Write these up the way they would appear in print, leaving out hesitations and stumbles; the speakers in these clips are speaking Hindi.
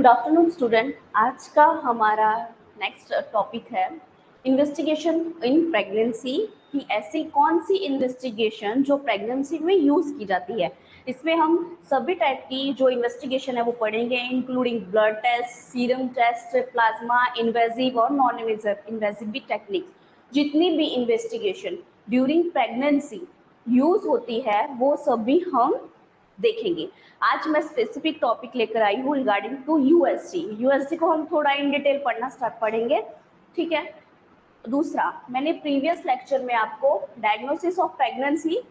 Good afternoon student. आज का हमारा नेक्स्ट टॉपिक है इन्वेस्टिगेशन इन प्रेगनेंसी कि ऐसी कौन सी इन्वेस्टिगेशन जो प्रेगनेंसी में यूज़ की जाती है। इसमें हम सभी टाइप की जो इन्वेस्टिगेशन है वो पढ़ेंगे, including blood test, serum test, plasma, invasive और नॉन इन्वेजिव भी टेक्निक्स। जितनी भी इन्वेस्टिगेशन ड्यूरिंग प्रेगनेंसी यूज़ होती है वो सभी हम देखेंगे। आज मैं स्पेसिफिक टॉपिक लेकर आई हूँ रिगार्डिंग टू यूएसजी। यूएसजी को हम थोड़ा इन डिटेल पढ़ेंगे, ठीक है। दूसरा, मैंने प्रीवियस लेक्चर में आपको डायग्नोसिस ऑफ प्रेगनेंसी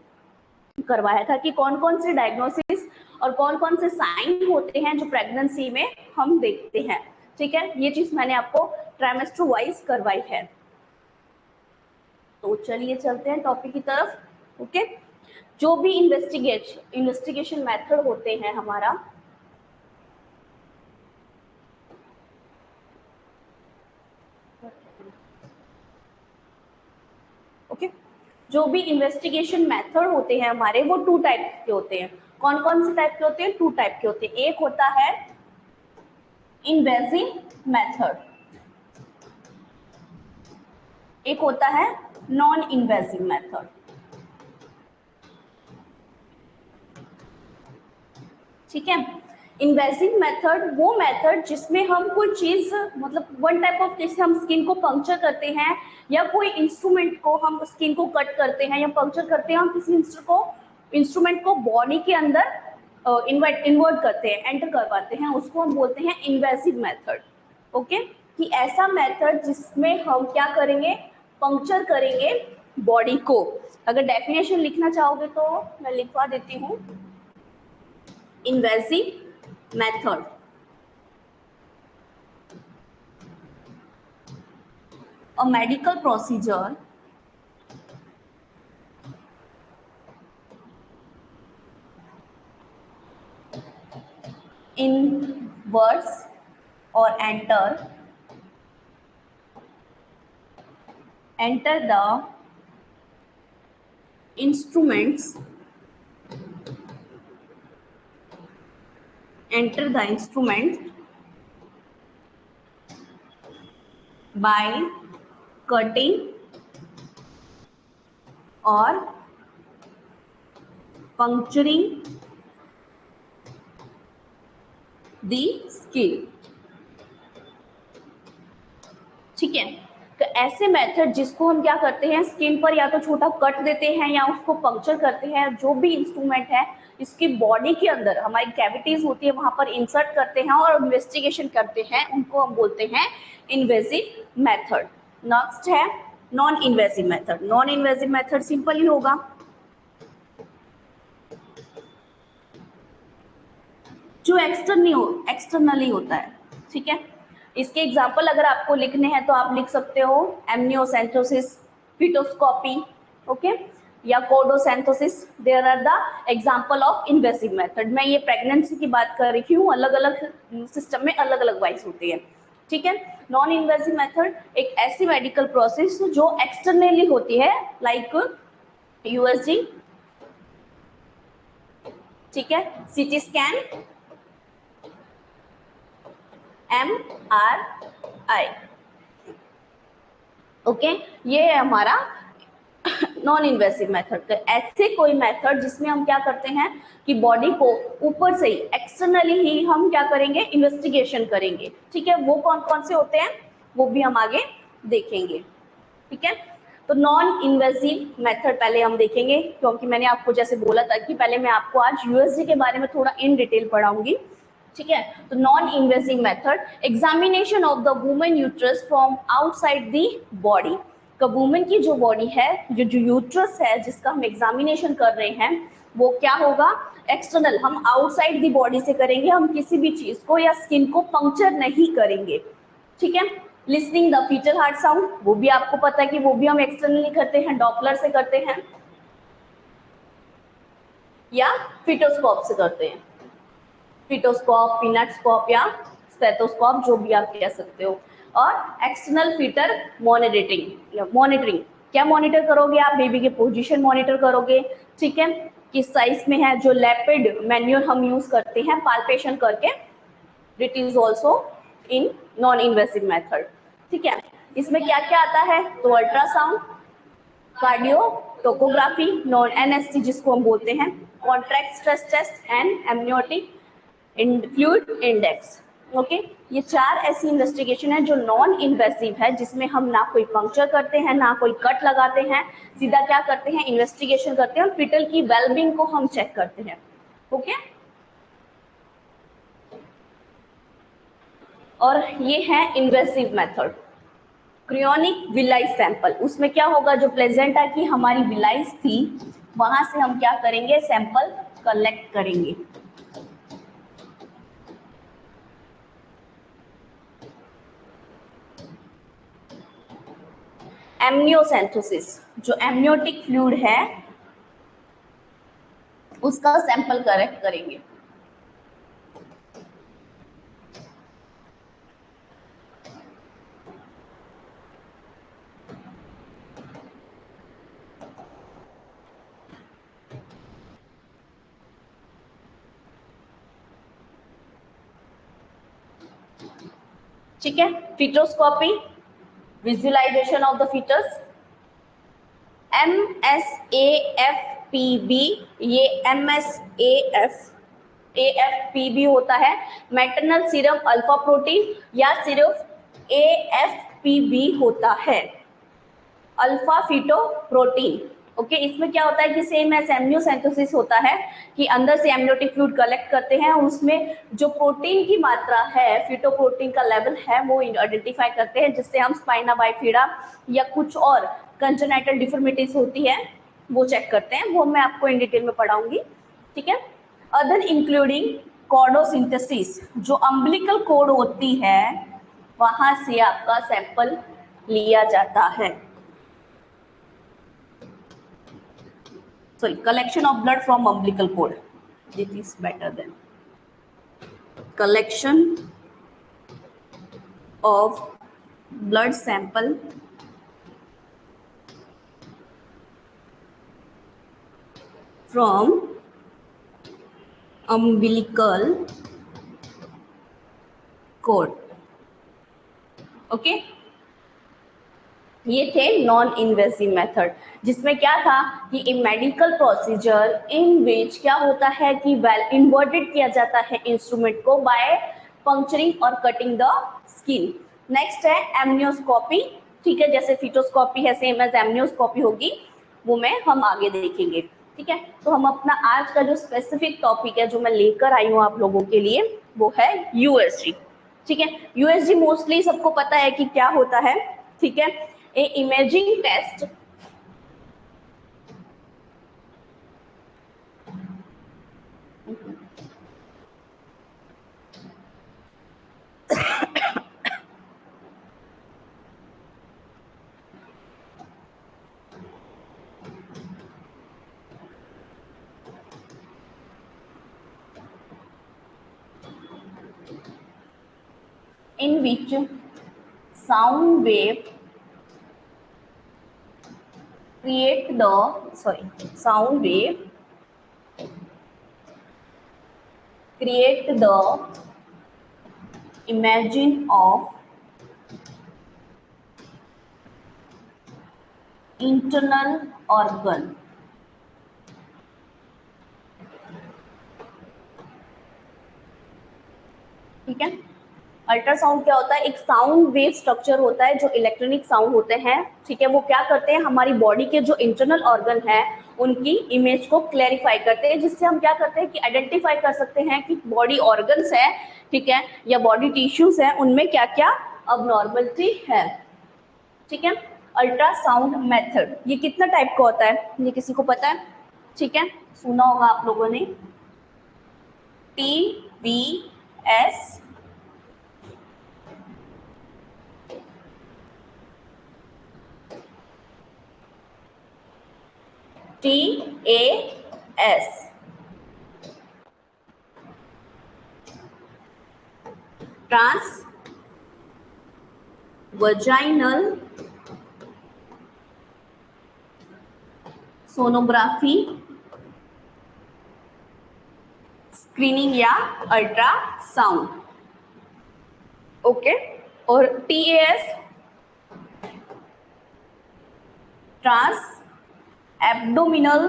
करवाया था कि कौन कौन से डायग्नोसिस और कौन कौन से साइन होते हैं जो प्रेगनेंसी में हम देखते हैं, ठीक है। ये चीज मैंने आपको ट्राइमेस्टर वाइज करवाई है। तो चलिए चलते हैं टॉपिक की तरफ। ओके, जो भी इन्वेस्टिगेशन मेथड होते हैं हमारा, ओके, जो भी इन्वेस्टिगेशन मेथड होते हैं हमारे वो टू टाइप के होते हैं। कौन कौन से टाइप के होते हैं? टू टाइप के होते हैं। एक होता है इन्वेजिव मेथड, एक होता है नॉन इन्वेजिव मेथड, ठीक है। इन्वेजिव मेथड वो मेथड जिसमें हम कोई चीज मतलब वन टाइप ऑफ, जैसे हम स्किन को पंक्चर करते हैं या कोई इंस्ट्रूमेंट को हम स्किन को कट करते हैं या पंक्चर करते हैं, हम किसी इंस्ट्रूमेंट को बॉडी के अंदर इन्वर्ट करते हैं, एंटर करवाते हैं, उसको हम बोलते हैं इन्वेजिव मेथड। ओके, कि ऐसा मेथड जिसमें हम क्या करेंगे, पंक्चर करेंगे बॉडी को। अगर डेफिनेशन लिखना चाहोगे तो मैं लिखवा देती हूँ। Invasive method, a medical procedure inserts or enter the instruments by cutting or puncturing the skin, ठीक है। तो ऐसे मेथड जिसको हम क्या करते हैं, स्किन पर या तो छोटा कट देते हैं या उसको पंक्चर करते हैं, जो भी इंस्ट्रूमेंट है इसकी बॉडी के अंदर हमारी कैविटीज होती है वहां पर इंसर्ट करते हैं और इन्वेस्टिगेशन करते हैं, उनको हम बोलते हैं इन्वेजिव मेथड। नेक्स्ट है non invasive method. Non invasive method simple ही होगा, जो एक्सटर्नली होता है, ठीक है। इसके एग्जाम्पल अगर आपको लिखने हैं तो आप लिख सकते हो एमनियोसेंथोसिस, फिटोस्कोपी, ओके, या cordocentesis. There are the example of invasive method. मैं ये प्रेगनेंसी की बात कर रही हूँ, अलग अलग सिस्टम में अलग अलग वाइज होती है, ठीक है। नॉन इन्वेसिव मेथड एक ऐसी मेडिकल प्रोसेस जो एक्सटर्नली होती है, लाइक यूएसजी, ठीक है, सीटी स्कैन, MRI, ओके, ये है हमारा नॉन इन्वेसिव मेथड। तो ऐसे कोई मेथड जिसमें हम क्या करते हैं कि बॉडी को ऊपर से ही एक्सटर्नली ही हम क्या करेंगे, इन्वेस्टिगेशन करेंगे, ठीक है। वो कौन कौन से होते हैं वो भी हम आगे देखेंगे, ठीक है। तो नॉन इन्वेसिव मेथड पहले हम देखेंगे, क्योंकि मैंने आपको जैसे बोला था कि पहले मैं आपको आज यूएसजी के बारे में थोड़ा इन डिटेल पढ़ाऊंगी, ठीक है। तो non invasive method, examination of the women uterus from outside the body. तो वुमेन की जो बॉडी है, जो यूट्रस है जिसका हम एग्जामिनेशन कर रहे हैं, वो क्या होगा, एक्सटर्नल, हम आउटसाइड द बॉडी से करेंगे। हम किसी भी चीज को या स्किन को पंक्चर नहीं करेंगे, ठीक है। Listening the fetal heart sound, वो भी आपको पता है कि वो भी हम एक्सटर्नली करते हैं, डॉपलर से करते हैं या फिटोस्कोप से करते हैं, फिटोस्कोप, पीनटस्कोप या स्टेथोस्कोप, जो भी आप कह सकते हो। और एक्सटर्नल फीटर मॉनिटरिंग, क्या मॉनिटर करोगे आप, बेबी के पोजीशन मॉनिटर करोगे, ठीक है, किस साइज में है, जो लैपिड मैन्यूअल हम यूज करते हैं पाल्पेशन करके it is also in non invasive method. ठीक है, इसमें क्या क्या आता है? तो ultrasound, cardio tocography, non NST जिसको हम बोलते हैं, contract stress test and amniotic fluid index. Okay, ये 4 ऐसी इन्वेस्टिगेशन है जो नॉन इन्वेसिव है, जिसमें हम ना कोई पंक्चर करते हैं, ना कोई कट लगाते हैं, सीधा क्या करते हैं? इन्वेस्टिगेशन करते हैं और फिटल की वेलबींग को हम चेक करते हैं। ओके, और ये है इन्वेसिव मेथड। क्रियोनिक विलाइस सैंपल, उसमें क्या होगा? जो प्लेजेंटा की हमारी विलाइस थी वहां से हम क्या करेंगे? सैंपल कलेक्ट करेंगे। एमनियोसेंथोसिस, जो एमनियोटिक फ्लूइड है उसका सैंपल कलेक्ट करेंगे। ठीक है, fetoscopy, visualisation of the fetus, MSAFPB, ये MSAFPB होता है मैटरनल सीरम अल्फा प्रोटीन, या सिर्फ AFPB होता है अल्फा फीटो प्रोटीन। ओके, इसमें क्या होता है कि सेम एज एमनियोसेंथोसिस होता है कि अंदर से एमनियोटिक फ्लूइड कलेक्ट करते हैं, उसमें जो प्रोटीन की मात्रा है, फिटोप्रोटीन का लेवल है, वो आइडेंटिफाई करते हैं, जिससे हम स्पाइना बाइफिडा या कुछ और कंजेनाइटल डिफॉर्मिटीज होती है वो चेक करते हैं, वो मैं आपको इन डिटेल में पढ़ाऊंगी। ठीक है, अदर इंक्लूडिंग कॉर्डोसिंथेसिस, जो अम्बिलिकल कोड होती है वहां से आपका सैंपल लिया जाता है। Sorry, collection of blood from umbilical cord. This is better than collection of blood sample from umbilical cord. Okay, ये थे नॉन इन्वेसिव मेथड, जिसमें क्या था कि ए मेडिकल प्रोसीजर इन विच क्या होता है कि वेल इन्वर्टेड किया जाता है इंस्ट्रूमेंट को बाय पंक्चरिंग और कटिंग द स्किन। नेक्स्ट है एमनियोस्कोपी। ठीक है, जैसे फिटोस्कोपी है सेम एज एमनियोस्कोपी होगी, वो मैं हम आगे देखेंगे। ठीक है, तो हम अपना आज का जो स्पेसिफिक टॉपिक है जो मैं लेकर आई हूँ आप लोगों के लिए, वो है यूएसजी। ठीक है, यूएसजी मोस्टली सबको पता है कि क्या होता है। ठीक है, a imaging test in which sound wave create the sound wave create the imagine of internal organ। ठीक है, अल्ट्रासाउंड क्या होता है? एक साउंड वेव स्ट्रक्चर होता है जो इलेक्ट्रॉनिक साउंड होते हैं। ठीक है, वो क्या करते हैं? हमारी बॉडी के जो इंटरनल ऑर्गन है उनकी इमेज को क्लैरिफाई करते हैं, जिससे हम क्या करते हैं कि आइडेंटिफाई कर सकते हैं कि बॉडी ऑर्गन्स है, ठीक है, या बॉडी टिश्यूज है, उनमें क्या क्या अबनॉर्मलिटी है। ठीक है, अल्ट्रासाउंड मेथड ये कितना टाइप का होता है? ये किसी को पता है? ठीक है, सुना होगा आप लोगों ने, TVS, TAS, trans vaginal sonography screening या अल्ट्रासाउंड। ओके। और TAS ट्रांस एब्डोमिनल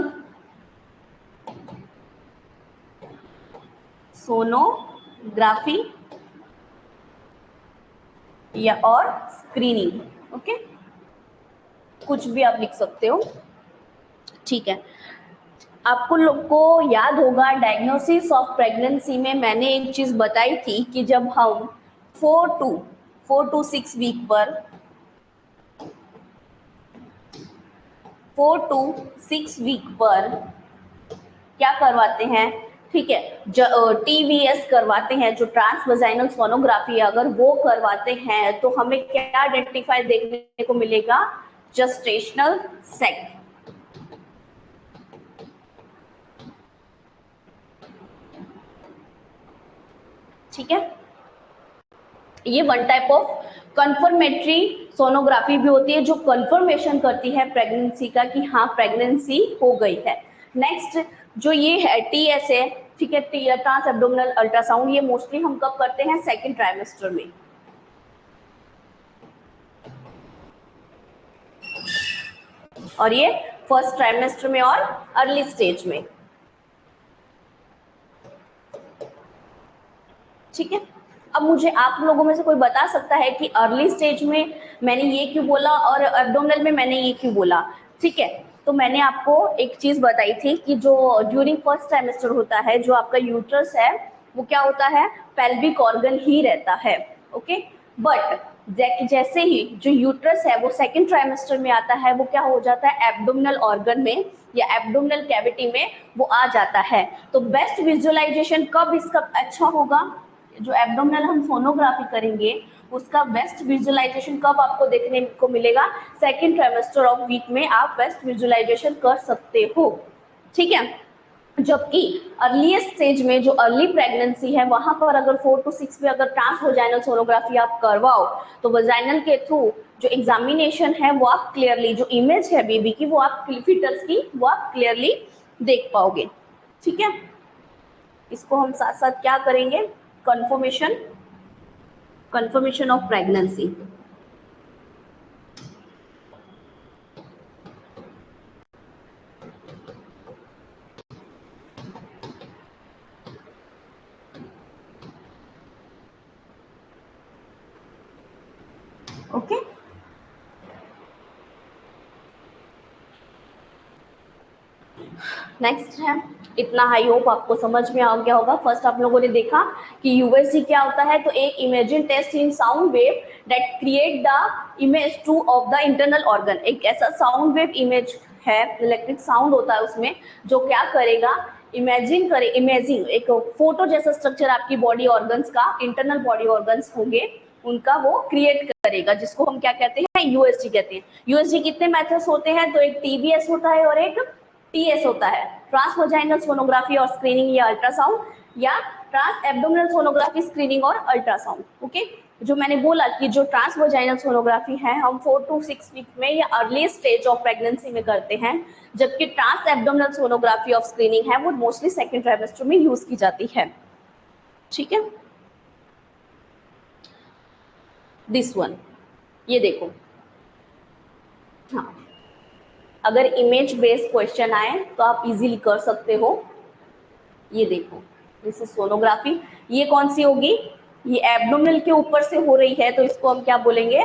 सोनोग्राफी या और स्क्रीनिंग। ओके, कुछ भी आप लिख सकते हो, ठीक है। आपको लोग को याद होगा डायग्नोसिस ऑफ प्रेगनेंसी में मैंने एक चीज बताई थी कि जब हम 4 to 6 वीक पर 4 to 6 वीक पर क्या करवाते हैं, ठीक है, TVS करवाते हैं, जो ट्रांस वजाइनल सोनोग्राफी, अगर वो करवाते हैं तो हमें क्या आइडेंटिफाई देखने को मिलेगा, जस्टेशनल सेक। ठीक है, ये one type of confirmatory sonography भी होती है जो कंफर्मेशन करती है प्रेगनेंसी का कि हाँ प्रेगनेंसी हो गई है। नेक्स्ट जो ये है TS है, ठीक है, ट्रांस एब्डोमिनल अल्ट्रासाउंड, ये मोस्टली हम कब करते हैं, सेकेंड ट्राइमेस्टर में, और ये फर्स्ट ट्राइमेस्टर में और अर्ली स्टेज में। ठीक है, अब मुझे आप लोगों में से कोई बता सकता है कि अर्ली स्टेज में मैंने ये क्यों बोला और एब्डोमिनल में मैंने ये क्यों बोला। ठीक है, तो मैंने आपको एक चीज बताई थी कि जो ड्यूरिंग फर्स्ट ट्राइमेस्टर होता है, जो आपका यूट्रस है वो क्या होता है, पेल्विक ऑर्गन ही रहता है। ओके, बट जैसे ही जो यूट्रस है वो सेकेंड ट्राइमेस्टर में आता है, वो क्या हो जाता है, एब्डोमिनल ऑर्गन में या एब्डोमिनल कैविटी में वो आ जाता है। तो बेस्ट विजुअलाइजेशन कब इसका अच्छा होगा, जो एब्डोमिनल हम सोनोग्राफी करेंगे उसका बेस्ट विजुअलाइजेशन कब आपको देखने को मिलेगा, सेकेंड ट्राइमेस्टर ऑफ वीक में आप बेस्ट विजुअलाइजेशन कर सकते हो। ठीक है, जबकि अर्लीस्ट स्टेज में जो अर्ली प्रेगनेंसी है वहां पर अगर 4 to 6 में अगर ट्रांस वजाइनल सोनोग्राफी आप करवाओ तो वजाइनल के थ्रू जो एग्जामिनेशन है वो आप क्लियरली, जो इमेज है बेबी की वो आप फिटर्स की वो आप क्लियरली देख पाओगे। ठीक है, इसको हम साथ साथ क्या करेंगे, confirmation of pregnancy. Okay, next है, इतना आई होप आपको समझ में आ गया होगा। फर्स्ट आप लोगों ने देखा कि यूएसजी क्या होता है, तो एक imagine test in sound wave that create the image to of the internal organ. एक ऐसा साउंड वेव इमेज है, इलेक्ट्रिक साउंड होता है उसमें, जो क्या करेगा, इमेजिंग एक फोटो जैसा स्ट्रक्चर आपकी बॉडी ऑर्गन्स का, इंटरनल बॉडी ऑर्गन्स होंगे उनका वो क्रिएट करेगा, जिसको हम क्या कहते हैं, यूएसजी कहते हैं। यूएसजी कितने मेथड्स होते हैं, तो एक टीवीएस होता है और एक TS होता है, ट्रांस वजाइनल सोनोग्राफी और स्क्रीनिंग या अल्ट्रासाउंड, या ट्रांस एब्डोमिनल सोनोग्राफी स्क्रीनिंग और अल्ट्रासाउंड। ओके, जो मैंने बोला कि जो ट्रांस वजाइनल सोनोग्राफी है हम 4 to 6 वीक में या अर्ली स्टेज ऑफ प्रेगनेंसी में करते हैं, जबकि trans abdominal sonography of screening है वो मोस्टली सेकेंड ट्राइमेस्टर में यूज की जाती है। ठीक है, दिस वन, ये देखो, हाँ, अगर इमेज बेस्ड क्वेश्चन आए तो आप इजीली कर सकते हो। ये देखो, दिस इज सोनोग्राफी, ये कौन सी होगी, ये एब्डोमिनल के ऊपर से हो रही है तो इसको हम क्या बोलेंगे,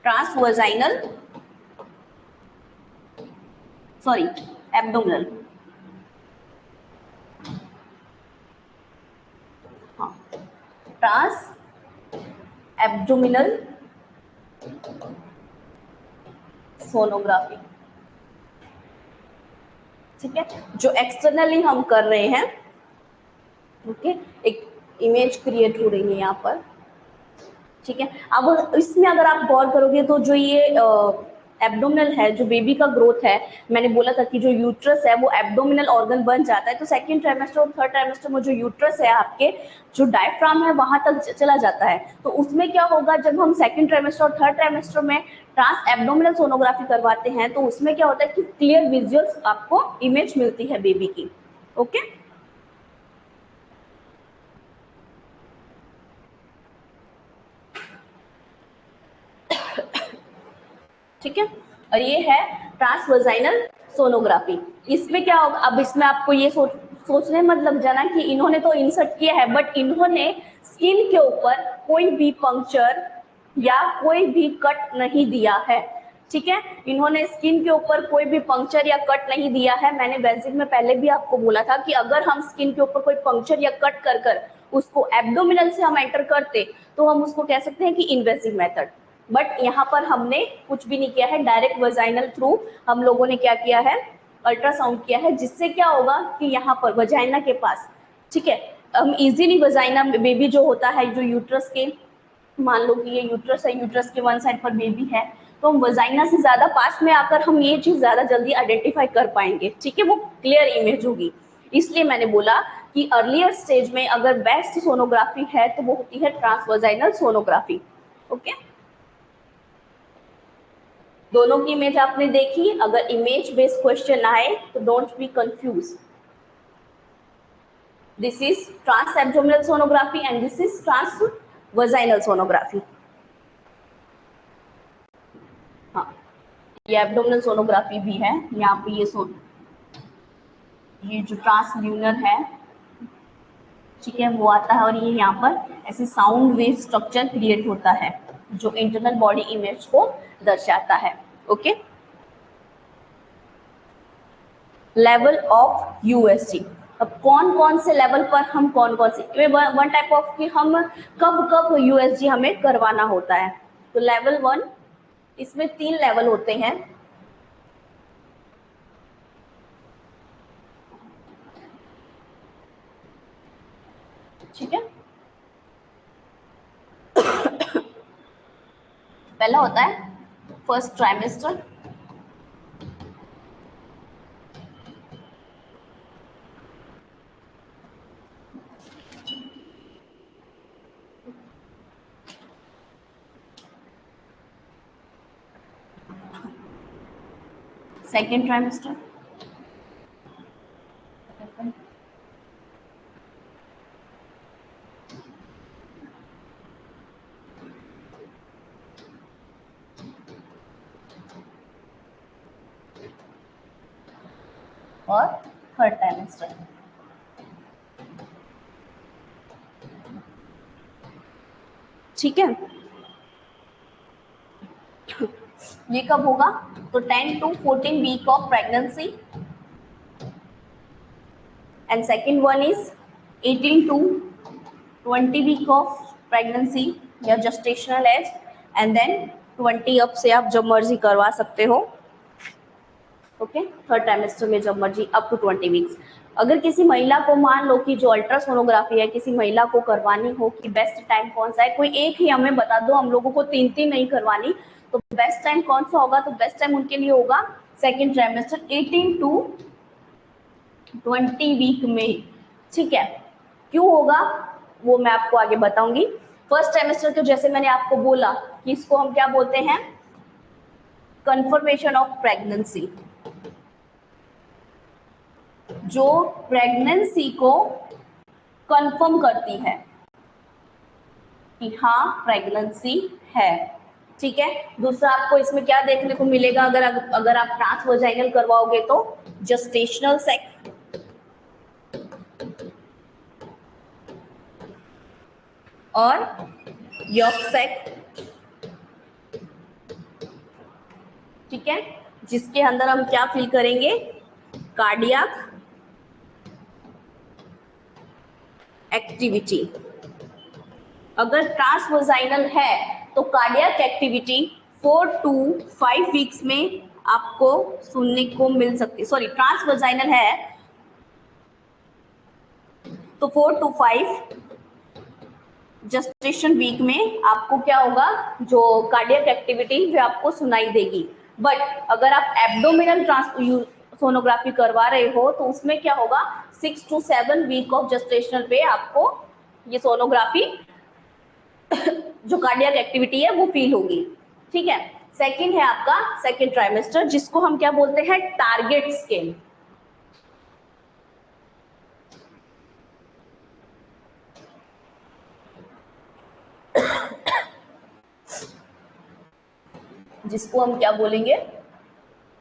ट्रांसवर्जाइनल, सॉरी एब्डोमिनल, हाँ, ट्रांस एब्डोमिनल सोनोग्राफी। ठीक है, जो एक्सटर्नली हम कर रहे हैं, ओके, एक इमेज क्रिएट हो रही है यहाँ पर। ठीक है, अब इसमें अगर आप गौर करोगे तो जो ये एब्डोमिनल है, जो बेबी का ग्रोथ है, मैंने बोला था कि जो यूट्रस है वो एब्डोमिनल ऑर्गन बन जाता है, तो सेकंड ट्राइमेस्टर और थर्ड ट्राइमेस्टर में जो यूट्रस है आपके, जो डायफ्राम है वहां तक चला जाता है। तो उसमें क्या होगा, जब हम सेकंड ट्राइमेस्टर और थर्ड ट्राइमेस्टर में ट्रांस एब्डोमिनल सोनोग्राफी करवाते हैं तो उसमें क्या होता है कि क्लियर विजुअल्स आपको इमेज मिलती है बेबी की। ओके, ठीक है। और ये है ट्रांसवर्जाइनल सोनोग्राफी। इसमें क्या होगा, अब इसमें आपको ये सोचने मत लग जाना कि इन्होंने तो इंसर्ट किया है, बट इन्होंने स्किन के ऊपर कोई भी पंक्चर या कोई भी कट नहीं दिया है। ठीक है, इन्होंने स्किन के ऊपर कोई भी पंक्चर या कट नहीं दिया है। मैंने बेसिक में पहले भी आपको बोला था कि अगर हम स्किन के ऊपर कोई पंक्चर या कट कर कर उसको एब्डोमिनल से हम एंटर करते तो हम उसको कह सकते हैं कि इन्वेसिव मेथड। बट यहाँ पर हमने कुछ भी नहीं किया है, डायरेक्ट वजाइनल थ्रू हम लोगों ने क्या किया है, अल्ट्रासाउंड किया है, जिससे क्या होगा कि यहाँ पर वजाइना के पास, ठीक है, हम इजीली वजाइना बेबी जो होता है, जो यूट्रस के, मान लो कि ये यूट्रस है, यूट्रस के वन साइड पर बेबी है, तो हम वजाइना से ज्यादा पास में आकर हम ये चीज ज्यादा जल्दी आइडेंटिफाई कर पाएंगे। ठीक है, वो क्लियर इमेज होगी। इसलिए मैंने बोला कि अर्लियर स्टेज में अगर बेस्ट सोनोग्राफी है तो वो होती है ट्रांसवर्जाइनल सोनोग्राफी। ओके, दोनों की इमेज आपने देखी। अगर इमेज बेस्ड क्वेश्चन आए तो don't be confuse. This is trans abdominal sonography and this is trans vaginal sonography. हाँ, ये एब्डोमिनल सोनोग्राफी भी है। यहाँ पे ये जो ट्रांसल्यूनर है, ठीक है, वो आता है और ये यहाँ पर ऐसे साउंड वेव स्ट्रक्चर क्रिएट होता है जो इंटरनल बॉडी इमेज को दर्शाता है। Okay, level of USG. अब कौन कौन से लेवल पर हम कौन से वन टाइप ऑफ कि हम कब कब यूएसजी हमें करवाना होता है। तो लेवल 1, इसमें 3 लेवल होते हैं। ठीक है, पहला होता है फर्स्ट ट्राइमेस्टर, सेकेंड ट्राइमेस्टर, और थर्ड ट्राइमेस्टर। ठीक है, ये कब होगा, तो 10 to 14 week of pregnancy, and second one is 18 to 20 week of pregnancy या gestational age, and then 20 up से आप जब मर्जी करवा सकते हो। ओके, थर्ड ट्राइमेस्टर में जब मर्जी अप टू 20 वीक्स। अगर किसी महिला को, मान लो कि जो अल्ट्रासोनोग्राफी है किसी महिला को करवानी हो कि बेस्ट टाइम कौन सा है, कोई एक ही हमें बता दो, हम लोगों को 3 नहीं करवानी, तो बेस्ट टाइम कौन सा होगा, तो बेस्ट टाइम उनके लिए होगा सेकेंड ट्राइमेस्टर 18 to 20 वीक में। ठीक है, क्यों होगा वो मैं आपको आगे बताऊंगी। फर्स्ट ट्राइमेस्टर तो जैसे मैंने आपको बोला कि इसको हम क्या बोलते हैं, कंफर्मेशन ऑफ प्रेगनेंसी, जो प्रेगनेंसी को कंफर्म करती है कि हाँ प्रेगनेंसी है। ठीक है, दूसरा आपको इसमें क्या देखने को मिलेगा, अगर आप ट्रांसवर्जाइनल करवाओगे तो जस्टेशनल सेक और यॉक सेक। ठीक है, जिसके अंदर हम क्या फील करेंगे, कार्डियक एक्टिविटी। अगर ट्रांसवर्जाइनल है तो कार्डियक एक्टिविटी 4 to 5 वीक्स में आपको सुनने को मिल सकती है। सॉरी, ट्रांसवर्जाइनल है तो 4 to 5 जस्टेशन वीक में आपको क्या होगा, जो कार्डियक एक्टिविटी वो आपको सुनाई देगी। बट अगर आप एब्डोमिनल सोनोग्राफी करवा रहे हो तो उसमें क्या होगा, 6 to 7 वीक ऑफ जस्टेशनल पे आपको ये सोनोग्राफी जो कार्डियक एक्टिविटी है वो फील होगी। ठीक है, सेकंड है आपका सेकंड ट्राइमेस्टर, जिसको हम क्या बोलते हैं, टारगेट स्केल। जिसको हम क्या बोलेंगे,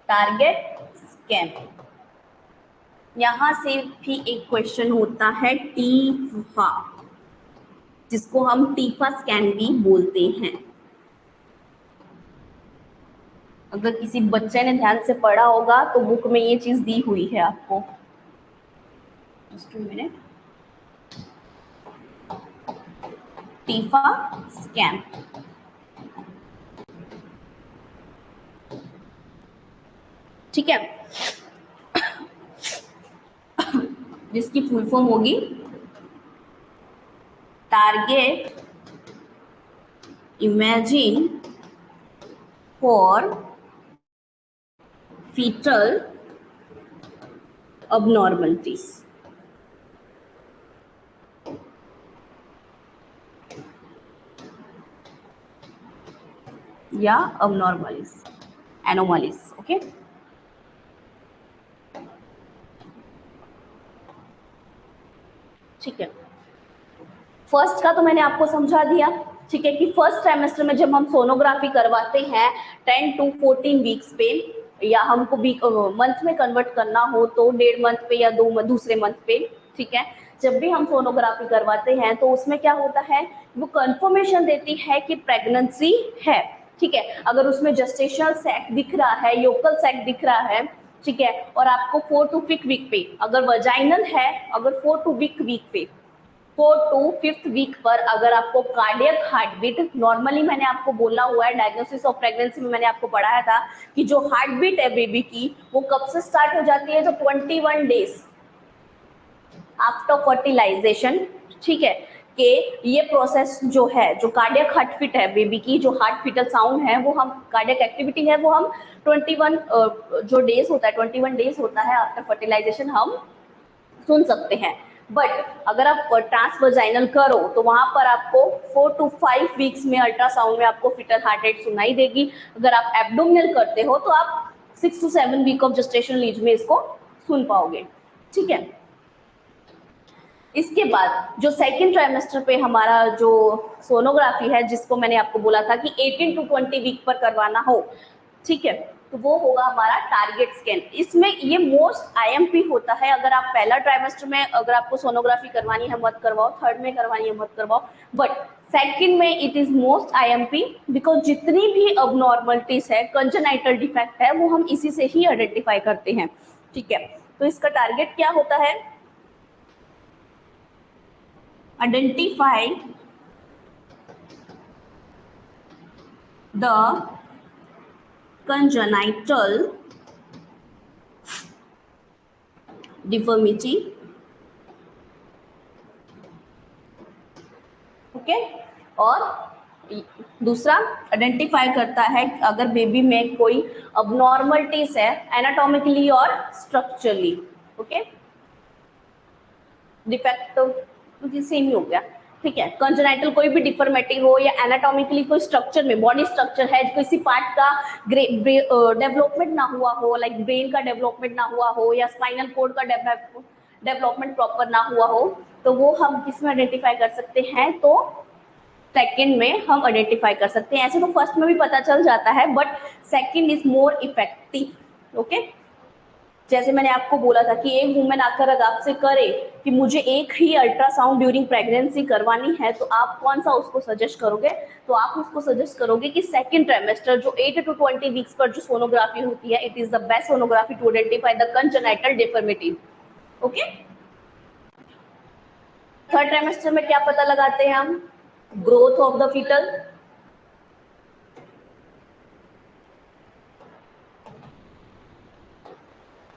टारगेट स्कैन। यहां से भी एक क्वेश्चन होता है टीफा, जिसको हम टीफा स्कैन भी बोलते हैं। अगर किसी बच्चे ने ध्यान से पढ़ा होगा तो बुक में ये चीज दी हुई है आपको। Just 2 minute. टीफा स्कैन, ठीक है, जिसकी फुल फॉर्म होगी target imagine for fetal abnormalities। या abnormalities, anomalies, ओके। ठीक है, फर्स्ट का तो मैंने आपको समझा दिया, ठीक है, कि फर्स्ट ट्राइमेस्टर में जब हम सोनोग्राफी करवाते हैं 10 to 14 वीक्स पे, या हमको मंथ में कन्वर्ट करना हो तो 1.5 मंथ पे या दूसरे मंथ पे, ठीक है, जब भी हम सोनोग्राफी करवाते हैं तो उसमें क्या होता है, वो कंफर्मेशन देती है कि प्रेगनेंसी है, ठीक है। अगर उसमें जेस्टेशनल सैक दिख रहा है, योकल सैक दिख रहा है, ठीक है, और आपको 4 to 5 वीक पे, अगर वजाइनल है, अगर 4 to 5 वीक पे, 4 to 5 वीक पर अगर आपको कार्डियक हार्ट बीट, नॉर्मली मैंने आपको बोला हुआ है डायग्नोसिस ऑफ प्रेगनेंसी में, मैंने आपको पढ़ाया था कि जो हार्ट बीट है बेबी की वो कब से स्टार्ट हो जाती है, तो 21 डेज आफ्टर फर्टिलाइजेशन, ठीक है, कि ये प्रोसेस जो है, जो कार्डियक हार्ट बीट है बेबी की, जो हार्ट फीटल साउंड है, वो हम कार्डियक एक्टिविटी है, वो हम 21 जो डेज होता है, 21 डेज होता है आफ्टर फर्टिलाइजेशन हम सुन सकते हैं। बट अगर आप ट्रांसवजाइनल करो तो वहां पर आपको 4 to 5 वीक्स में अल्ट्रासाउंड में आपको फीटल हार्ट रेट सुनाई देगी। अगर आप एब्डोमिनल करते हो तो आप 6 to 7 week of gestational age में इसको सुन पाओगे, ठीक है। इसके बाद जो सेकेंड ट्राइमेस्टर पे हमारा जो सोनोग्राफी है, जिसको मैंने आपको बोला था कि 18 to 20 वीक पर करवाना हो, ठीक है, तो वो होगा हमारा टारगेट स्कैन। इसमें ये मोस्ट आईएमपी होता है। अगर आप पहला ट्राइमेस्टर में अगर आपको सोनोग्राफी करवानी है मत करवाओ, थर्ड में करवानी है मत करवाओ, बट सेकंड में it is most IMP, because जितनी भी अबनॉर्मलिटीज है, कंजेनाइटल डिफेक्ट है, वो हम इसी से ही आइडेंटिफाई करते हैं, ठीक है। तो इसका टारगेट क्या होता है, identify the congenital deformity, okay. और दूसरा आइडेंटिफाई करता है अगर बेबी में कोई अबनॉर्मलिटीज है एनाटॉमिकली और स्ट्रक्चरली, ओके। डिफेक्ट तो सेम ही हो गया, ठीक है। कंजेनाइटल कोई भी डिफॉर्मिटी हो या एनाटॉमिकली कोई स्ट्रक्चर में, बॉडी स्ट्रक्चर है, किसी पार्ट का डेवलपमेंट ना हुआ हो, लाइक ब्रेन का डेवलपमेंट ना हुआ हो या स्पाइनल कोड का डेवलपमेंट प्रॉपर ना हुआ हो, तो वो हम किसमें आइडेंटिफाई कर सकते हैं, तो सेकंड में हम आइडेंटिफाई कर सकते हैं। ऐसे तो फर्स्ट में भी पता चल जाता है, but second is more effective, okay. जैसे मैंने आपको बोला था कि एक वुमेन आकर अगर आपसे करे कि मुझे एक ही अल्ट्रासाउंड ड्यूरिंग प्रेगनेंसी करवानी है, तो आप कौन सा उसको सजेस्ट करोगे, तो आप उसको सजेस्ट करोगे कि सेकंड ट्राइमेस्टर जो 8 to 20 वीक्स पर जो सोनोग्राफी होती है, it is the best sonography to identify the congenital deformity, okay. Third trimester में क्या पता लगाते हैं हम, growth of the fetal,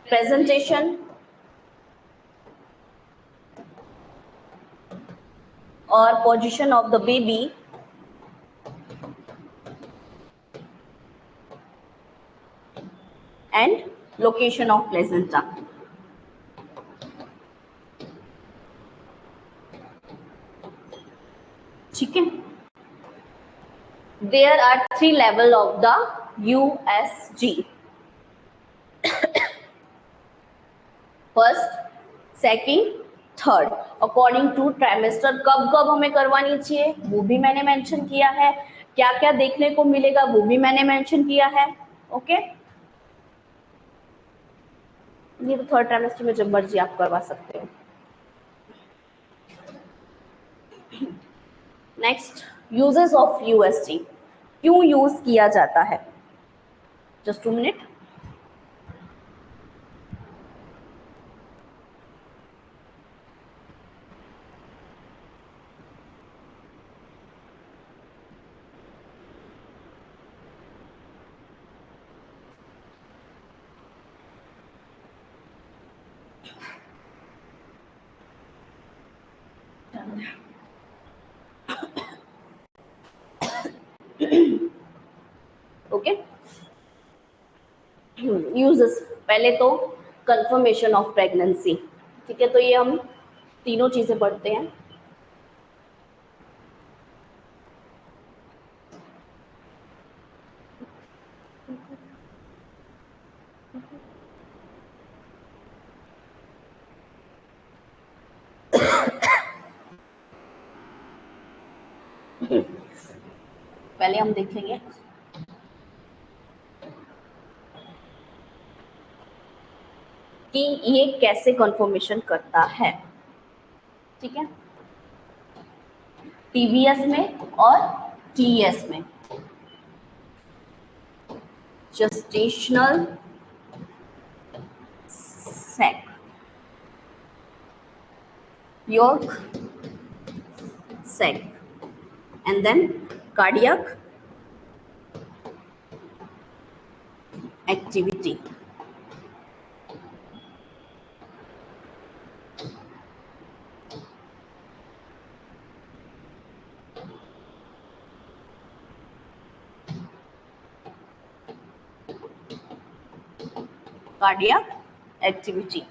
presentation और position of the baby, and location of placenta, ठीक है। There are 3 level of the USG, first, second, third, according to trimester. कब कब हमें करवानी चाहिए वो भी मैंने मेंशन किया है क्या क्या देखने को मिलेगा वो भी मैंने मेंशन किया है। ओके, ये तो थर्ड ट्राइमेस्टर में जब मर्जी आप करवा सकते हो। नेक्स्ट, यूजेस ऑफ यूएसडी, क्यों यूज किया जाता है? Just 2 minute. ओके, यूजेस, पहले तो कंफर्मेशन ऑफ प्रेगनेंसी। ठीक है, तो ये हम तीनों चीजें पढ़ते हैं। पहले हम देखेंगे कि ये कैसे कंफर्मेशन करता है। ठीक है, टीवीएस में और टीएस में, gestational sac, yolk sac, and then cardiac activity. Cardiac activity.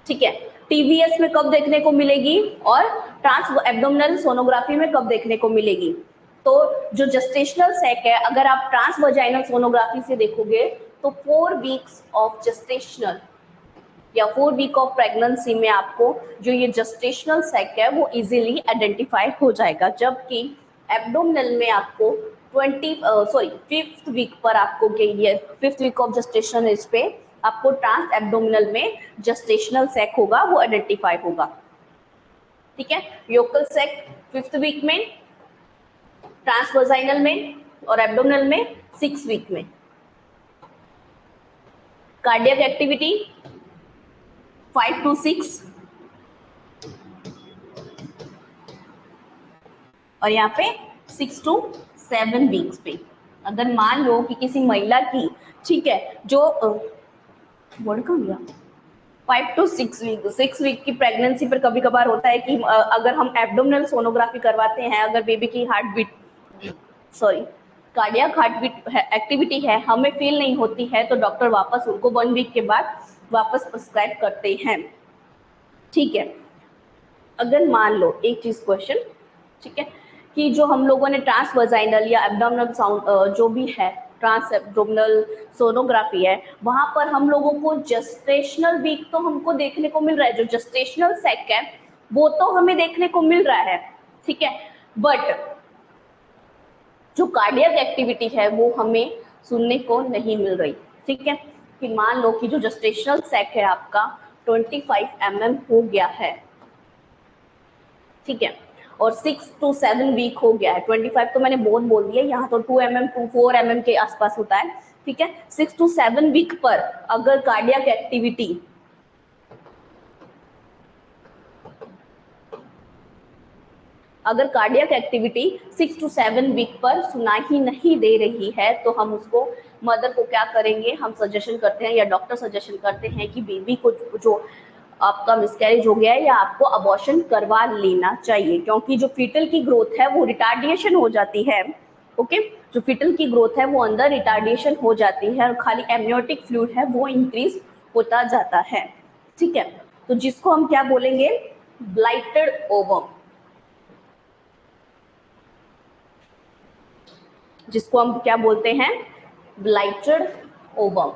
ठीक है, टीवीएस में कब देखने को मिलेगी और ट्रांस एब्डोमिनल सोनोग्राफी में कब देखने को मिलेगी? तो जो जेस्टेशनल सैक है, अगर आप ट्रांस वजाइनल सोनोग्राफी से देखोगे तो 4 वीक्स ऑफ जेस्टेशनल या 4 वीक ऑफ प्रेगनेंसी में आपको जो ये जेस्टेशनल सैक है वो इजीली आइडेंटिफाई हो जाएगा, जबकि एब्डोमिनल में आपको 5th वीक पर आपको ये 5th week of gestational as पे आपको ट्रांस एब्डोमिनल में जेस्टेशनल सैक होगा वो आइडेंटिफाई होगा। ठीक है, योकल सैक 5th वीक में, ट्रांस वजाइनल में और एब्डोमिनल में 6 वीक में। कार्डियक एक्टिविटी 5 to 6 और यहाँ पे 6 to 7 वीक्स पे। अगर मान लो कि किसी महिला की, ठीक है, जो वर्ड कहाँ गया, 5 to 6 वीक की प्रेगनेंसी पर कभी कभार होता है कि अगर हम एब्डोमिनल सोनोग्राफी करवाते हैं, अगर बेबी की heart beat cardiac heart beat activity है हमें फील नहीं होती है, तो डॉक्टर वापस उनको 1 वीक के बाद वापस प्रिस्क्राइब करते हैं। ठीक है, अगर मान लो एक चीज क्वेश्चन, ठीक है, कि जो हम लोगों ने ट्रांस वजाइनल या एब्डोमिनल साउंड जो भी है ट्रांस एब्डोमिनल सोनोग्राफी है, वहां पर हम लोगों को जेस्टेशनल वीक तो हमको देखने को मिल रहा है, जो जेस्टेशनल सैक है वो तो हमें देखने को मिल रहा है। ठीक है, बट जो कार्डियक एक्टिविटी है वो हमें सुनने को नहीं मिल रही। ठीक है, कि मान लो कि जो जेस्टेशनल सैक है आपका 25 mm हो गया है, ठीक है, और 6 to 7 वीक हो गया है। 25 तो मैंने बहुत बोल दिया, यहाँ तो 2 mm to 4 mm के आसपास होता है। ठीक है, 6 to 7 वीक पर अगर कार्डियक एक्टिविटी अगर कार्डियक एक्टिविटी 6 to 7 वीक पर सुनाई नहीं दे रही है, तो हम उसको मदर को क्या करेंगे, हम सजेशन करते हैं या डॉक्टर सजेशन करते हैं कि बेबी को जो आपका मिसकैरेज हो गया है या आपको अबॉर्शन करवा लेना चाहिए, क्योंकि जो फीटल की ग्रोथ है वो रिटार्डिएशन हो जाती है। ओके, जो फीटल की ग्रोथ है वो अंदर रिटार्डिएशन हो जाती है और खाली एमनियोटिक फ्लूइड है वो इंक्रीज होता जाता है। ठीक है, तो जिसको हम क्या बोलेंगे, ब्लाइटेड ओवम, जिसको हम क्या बोलते हैं, ब्लाइटेड ओवम।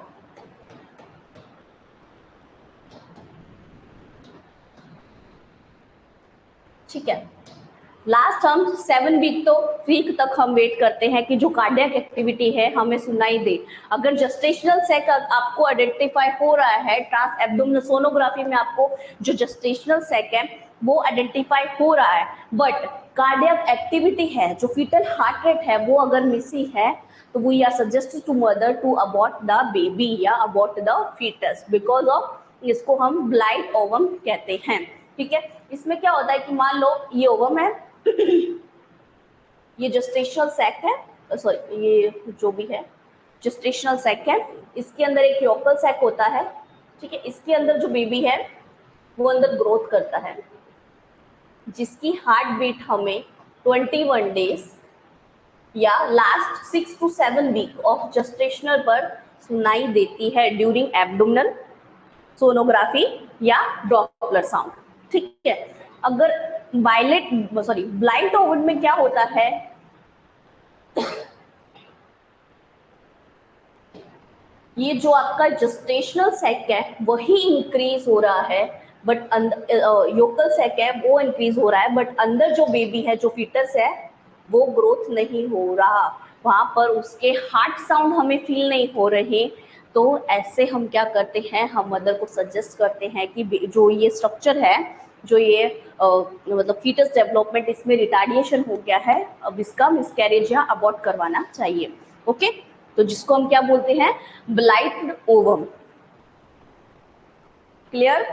ठीक है, लास्ट हम 7 वीक तक हम वेट करते हैं कि जो कार्डियक एक्टिविटी है हमें सुनाई दे। अगर जेस्टेशनल सेक आपको आइडेंटिफाई हो रहा है, ट्रांस एब्डोमिनल सोनोग्राफी में आपको जो जेस्टेशनल सेक है वो आइडेंटिफाई हो रहा है, बट कार्डियक एक्टिविटी है, जो फीटल हार्ट रेट है वो अगर मिसी है, तो we are suggested to mother to abort the baby या abort the fetus because of, इसको हम ब्लाइंड ओवम कहते हैं। ठीक है, इसमें क्या होता है कि मान लो ये ओवम है, ये जेस्टेशनल सैक है, सॉरी ये जो भी है जेस्टेशनल सैक है, इसके अंदर एक योकल सैक होता है। ठीक है, इसके अंदर जो बेबी है वो अंदर ग्रोथ करता है, जिसकी हार्ट बीट हमें 21 डेज या last 6 to 7 week of gestational पर सुनाई देती है ड्यूरिंग एब्डोमिनल सोनोग्राफी या डॉपलर साउंड। ठीक है, अगर ब्लाइंड ओवन में क्या होता है, ये जो आपका जेस्टेशनल सैक है वही इंक्रीज हो रहा है, बट योकल सैक है वो इंक्रीज हो रहा है, बट अंदर जो बेबी है, जो फीटस है, वो ग्रोथ नहीं हो रहा, वहां पर उसके हार्ट साउंड हमें फील नहीं हो रहे। तो ऐसे हम क्या करते हैं, हम मदर को सजेस्ट करते हैं कि जो ये स्ट्रक्चर है, जो ये मतलब फीटस डेवलपमेंट, इसमें रिटार्डिएशन हो गया है, अब इसका मिसकैरेज या अबॉर्ट करवाना चाहिए। ओके, तो जिसको हम क्या बोलते हैं, ब्लाइंड ओवम। क्लियर?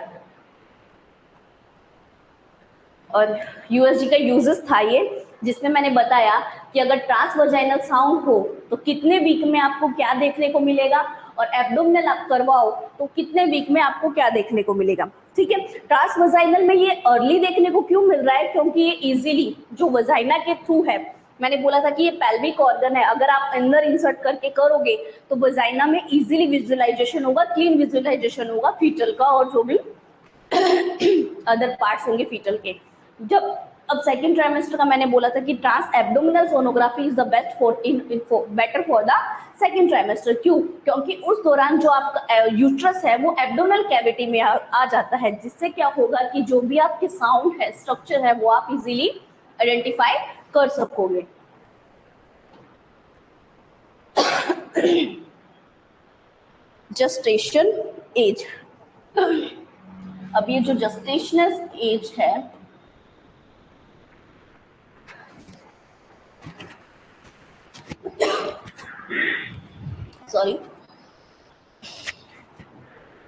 और यूएसजी का यूजेस था ये, जिसमें मैंने बताया कि अगर ट्रांसवर्जाइनल साउंड हो तो कितने वीक में आपको क्या देखने को मिलेगा, और एब्डोमिनल आप करवाओ तो कितने वीक में आपको क्या देखने को मिलेगा। ठीक है, ट्रांसवर्जाइनल में ये अर्ली देखने को क्यों मिल रहा है, क्योंकि ये इजीली जो वजाइना के थ्रू है, मैंने बोला था कि ये पेल्विक ऑर्गन है, अगर आप अंदर इंसर्ट करके करोगे तो वजाइना में इजीली विजुअलाइजेशन होगा, क्लीन विजुअलाइजेशन होगा फीटल का और जो भी अदर पार्ट्स होंगे फीटल के। जब अब सेकेंड ट्राइमेस्टर का मैंने बोला था कि trans abdominal sonography is the best better for the second trimester. क्यों? क्योंकि उस दौरान जो आपका यूट्रस है वो एब्डोमिनल कैविटी में आ जाता है, जिससे क्या होगा कि जो भी आपके साउंड है, स्ट्रक्चर है, वो आप इजीली आइडेंटिफाई कर सकोगे। जेस्टेशन एज, अब ये जो जेस्टेशनल एज है, सॉरी,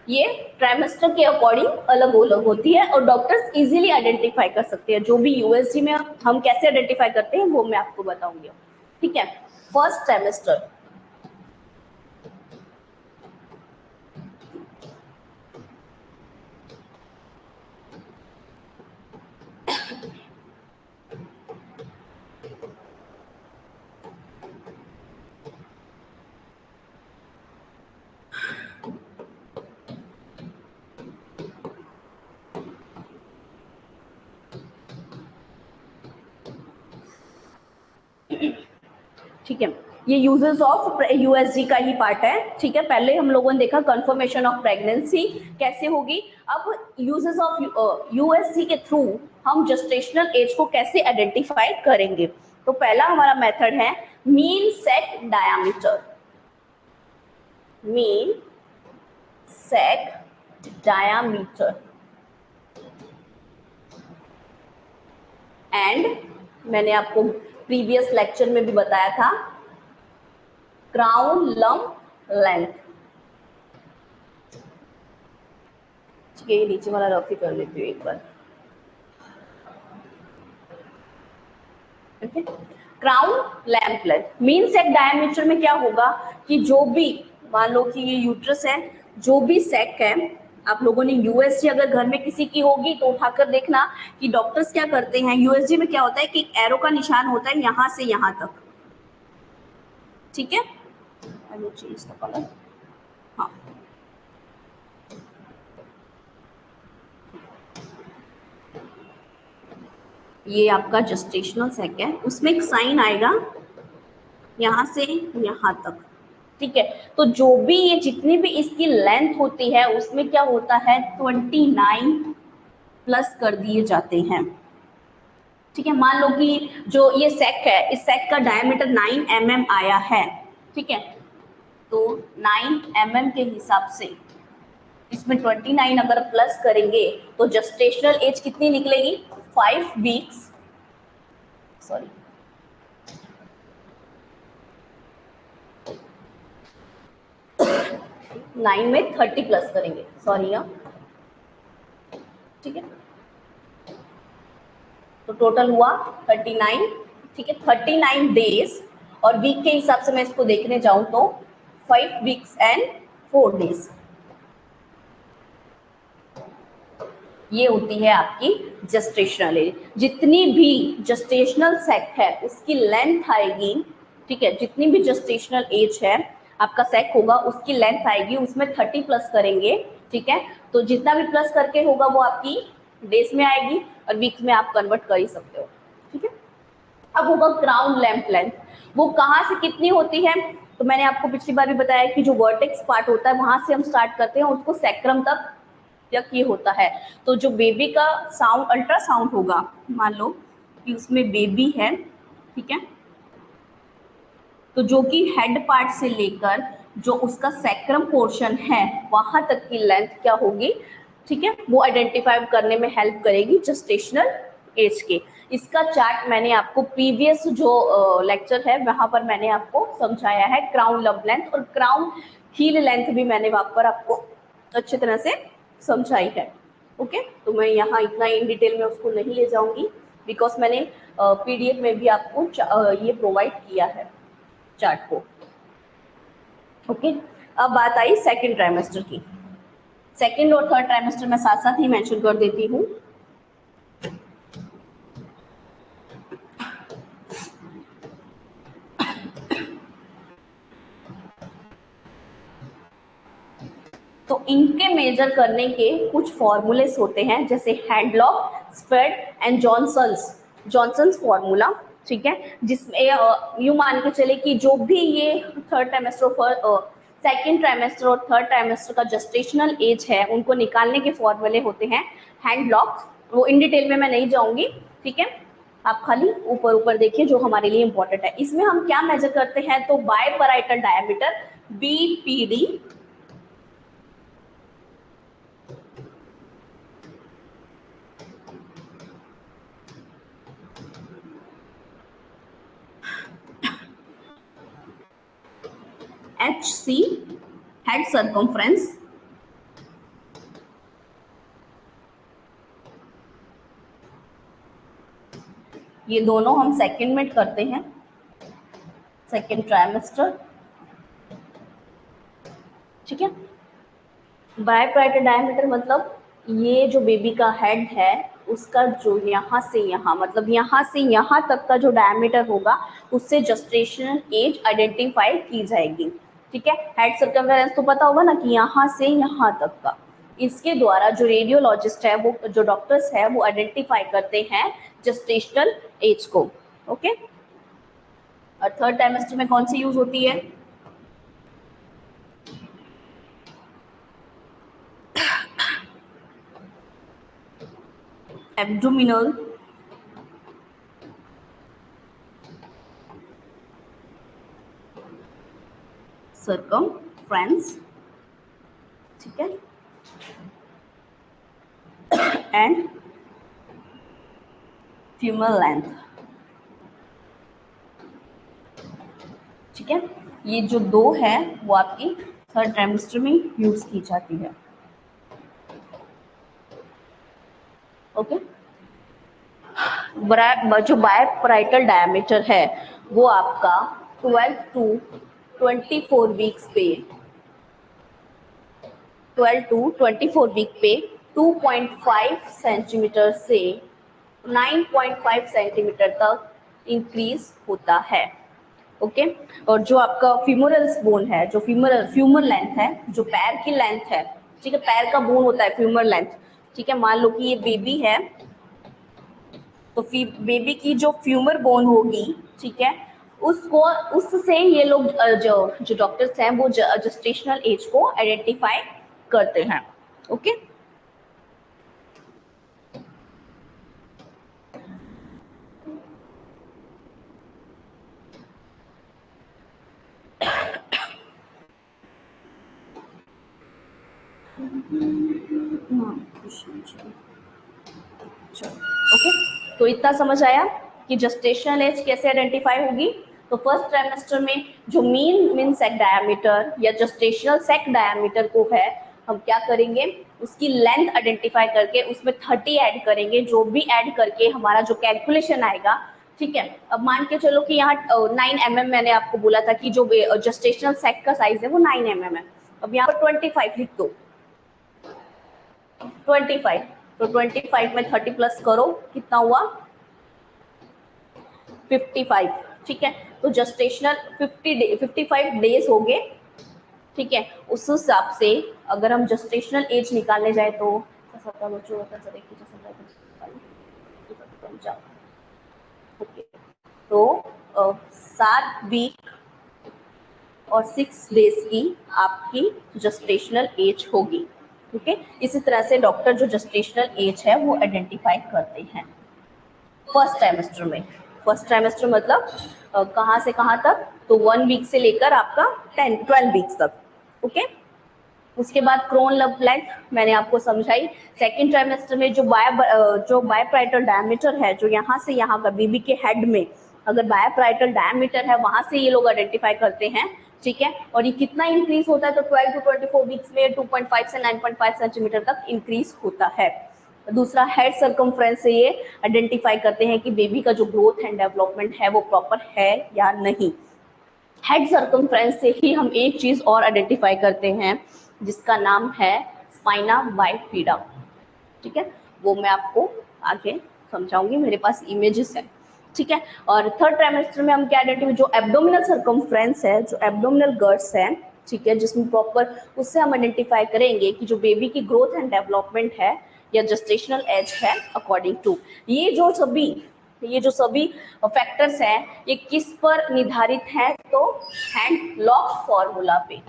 ये ट्राइमेस्टर के अकॉर्डिंग अलग अलग होती है और डॉक्टर्स इजीली आइडेंटिफाई कर सकते हैं। जो भी यूएसजी में हम कैसे आइडेंटिफाई करते हैं वो मैं आपको बताऊंगी। ठीक है, फर्स्ट ट्राइमेस्टर, ठीक है, ये यूजेस ऑफ यूएसजी का ही पार्ट है। ठीक है, पहले हम लोगों ने देखा कंफर्मेशन ऑफ प्रेगनेंसी कैसे होगी, अब यूजेस ऑफ यूएसजी के थ्रू हम जेस्टेशनल एज को कैसे आइडेंटिफाई करेंगे। तो पहला हमारा मेथड है mean sac diameter. Mean sac diameter and मैंने आपको प्रीवियस लेक्चर में भी बताया था क्राउन लंप लेंथ। ठीक है, ये नीचे वाला रफ ही कर लेती हूँ एक बार। Okay, crown lamp length, mean sac diameter में क्या होगा कि जो भी, मान लो कि ये यूट्रस है, जो भी सेक है, आप लोगों ने यूएसजी अगर घर में किसी की होगी तो उठाकर देखना कि डॉक्टर्स क्या करते हैं। यूएसजी में क्या होता है कि एक एरो का निशान होता है यहां से यहां तक। ठीक है, I will change the colour. हाँ, ये आपका जेस्टेशनल सेक है, उसमें एक साइन आएगा यहां से यहां तक। ठीक है, तो जो भी ये जितनी भी इसकी लेंथ होती है उसमें क्या होता है 29 प्लस कर दिए जाते हैं। ठीक है, मान लो कि जो ये सेक है, इस सेक का डायमीटर 9 mm आया है, ठीक है, तो 9 mm के हिसाब से इसमें 29 अगर प्लस करेंगे तो जस्टेशनल एज कितनी निकलेगी? 5 वीक्स, सॉरी 9 में 30 प्लस करेंगे, सॉरी यहाँ, ठीक है, तो टोटल हुआ 39, ठीक है, 39 डेज, और वीक के हिसाब से मैं इसको देखने जाऊं तो 5 वीक्स एंड 4 डेज, ये होती है आपकी जस्टेशनल एज। जितनी भी जस्टेशनल सेक है उसकी लेंथ आएगी, ठीक है, जितनी भी जस्टेशनल एज है आपका सेक होगा उसकी लेंथ आएगी, उसमें 30 प्लस करेंगे, ठीक है, तो जितना भी प्लस करके होगा वो आपकी डेज में आएगी और वीक्स में आप कन्वर्ट कर ही सकते हो, ठीक है। अब होगा क्राउन लैंप लेंथ, वो कहाँ से कितनी होती है? तो मैंने आपको पिछली बार भी बताया कि जो वर्टेक्स पार्ट होता है वहां से हम स्टार्ट करते हैं, उसको सैक्रम तक तक ये होता है। तो जो बेबी का साउंड अल्ट्रासाउंड होगा, मान लो कि उसमें बेबी है, ठीक है, तो जो कि हेड पार्ट से लेकर जो उसका सैक्रम पोर्शन है वहां तक की लेंथ क्या होगी, ठीक है, वो आइडेंटिफाई करने में हेल्प करेगी जस्टेशनल एज के। इसका चार्ट मैंने आपको प्रीवियस जो लेक्चर है वहां पर मैंने आपको समझाया है, क्राउन लब लेंथ और क्राउन हील लेंथ भी मैंने वहां पर आपको अच्छी तरह से समझाई है। ओके, तो मैं यहाँ इतना इन डिटेल में उसको नहीं ले जाऊंगी, बिकॉज मैंने पीडीएफ में भी आपको ये प्रोवाइड किया है चार्ट को। ओके, अब बात आई सेकेंड ट्राइमेस्टर की। सेकेंड और थर्ड ट्राइमेस्टर मैं साथ साथ ही मेंशन कर देती हूँ। तो इनके मेजर करने के कुछ फॉर्मूलेस होते हैं, जैसे Hadlock, Shepard and Johnson's formula, ठीक है, जिसमें यूं मान के चले कि जो भी ये थर्ड ट्राइमेस्टर सेकेंड ट्राइमेस्टर और थर्ड ट्राइमेस्टर का जस्टेशनल एज है उनको निकालने के फॉर्मूले होते हैं हैंडलॉक, वो इन डिटेल में मैं नहीं जाऊंगी, ठीक है, आप खाली ऊपर ऊपर देखिए जो हमारे लिए इंपॉर्टेंट है। इसमें हम क्या मेजर करते हैं, तो biparietal diameter BPD, HC head circumference, ये दोनों हम सेकेंड में करते हैं, सेकेंड ट्राइमेस्टर, ठीक है। बायपैराइटल डायमीटर मतलब ये जो बेबी का हेड है उसका जो यहाँ से यहाँ, मतलब यहाँ से यहाँ तक का जो डायमीटर होगा उससे जस्टेशनल एज आइडेंटिफाई की जाएगी, ठीक है। हेड सर्कमफेरेंस तो पता होगा ना कि यहाँ से यहाँ तक का, इसके द्वारा जो रेडियोलॉजिस्ट है, वो जो डॉक्टर्स है वो आइडेंटिफाई करते हैं जस्टेशनल एज को। ओके, और थर्ड ट्राइमेस्टर में कौन सी यूज होती है? एब्डोमिनल सर्कमफ्रेंस, ठीक है, एंड फीमर लेंथ, ठीक है, ये जो दो है वो आपकी थर्ड ट्राइमेस्टर में यूज की जाती है। ओके, जो बायपैराइटल डायमीटर है वो आपका 12 टू 24 वीक्स पे 12 टू 24 वीक पे 2.5 सेंटीमीटर से 9.5 सेंटीमीटर तक इंक्रीज होता है। ओके, और जो आपका फ्यूमरल बोन है, जो फ्यूमर लेंथ है, जो पैर की लेंथ है, ठीक है, पैर का बोन होता है फ्यूमर लेंथ, ठीक है, मान लो कि ये बेबी है तो बेबी की जो फ्यूमर बोन होगी, ठीक है, उसको उससे ये लोग जो डॉक्टर्स हैं वो जस्टेशनल एज को आइडेंटिफाई करते हैं। ओके, ओके, तो इतना समझ आया कि जेस्टेशनल एज कैसे आइडेंटिफाई होगी। तो फर्स्ट ट्राइमेस्टर में जो मीन सेक डायमीटर या जेस्टेशनल सेक डायमीटर को है, हम क्या करेंगे, उसकी लेंथ आइडेंटिफाई करके उसमें 30 ऐड करेंगे, जो भी ऐड करके हमारा जो कैलकुलेशन आएगा, ठीक है। अब मान के चलो कि यहाँ 9 mm मैंने आपको बोला था कि जो जेस्टेशनल सेक का साइज है वो 9 mm है। अब यहाँ पर 25 लिख दो, 25, तो 25 में 30 प्लस करो, कितना हुआ 55, ठीक है। तो जेस्टेशनल 55 डेज हो गए, ठीक है। उस हिसाब से अगर हम जेस्टेशनल एज निकालने जाए तो ओके, तो 7 वीक और 6 डेज की आपकी जेस्टेशनल एज होगी, ठीक है। इसी तरह से डॉक्टर जो जेस्टेशनल एज है वो आइडेंटिफाई करते हैं फर्स्ट ट्राइमेस्टर में। फर्स्ट ट्राइमेस्टर मतलब कहाँ से कहाँ तक, तो 1 वीक से लेकर आपका 12 वीक्स तक, ओके। उसके बाद क्रोन लब लेंथ मैंने आपको समझाई। सेकेंड ट्राइमेस्टर में जो बायोप्राइटल डायमीटर है, जो यहाँ से यहाँ का बेबी के हेड में अगर बायोप्राइटल डायमीटर है, वहां से ये लोग आइडेंटिफाई करते हैं, ठीक है। और ये कितना इंक्रीज होता है, तो 12 to 24 वीक्स में 2.5 से 9.5 सेंटीमीटर तक इंक्रीज होता है। दूसरा हेड सर्कमफ्रेंस से ये आइडेंटिफाई करते हैं कि बेबी का जो ग्रोथ एंड डेवलपमेंट है वो प्रॉपर है या नहीं। हेड सर्कमफ्रेंस से ही हम एक चीज और आइडेंटिफाई करते हैं जिसका नाम है स्पाइना बाइफिडा, ठीक है। वो मैं आपको आगे समझाऊंगी, मेरे पास इमेजेस हैं, ठीक है। और थर्ड ट्राइमेस्टर में हम क्या आइडेंटिफाई, जो एब्डोमिनल सर्कमफ्रेंस है, जो एब्डोमिनल गर्ड्स है, ठीक है, जिसमें प्रॉपर उससे हम आइडेंटिफाई करेंगे कि जो बेबी की ग्रोथ एंड डेवलपमेंट है या जेस्टेशनल एज है अकॉर्डिंग टू ये जो सभी फैक्टर्स हैं, ये किस पर निर्धारित है, तो हैंडलॉक फॉर्मूला पे,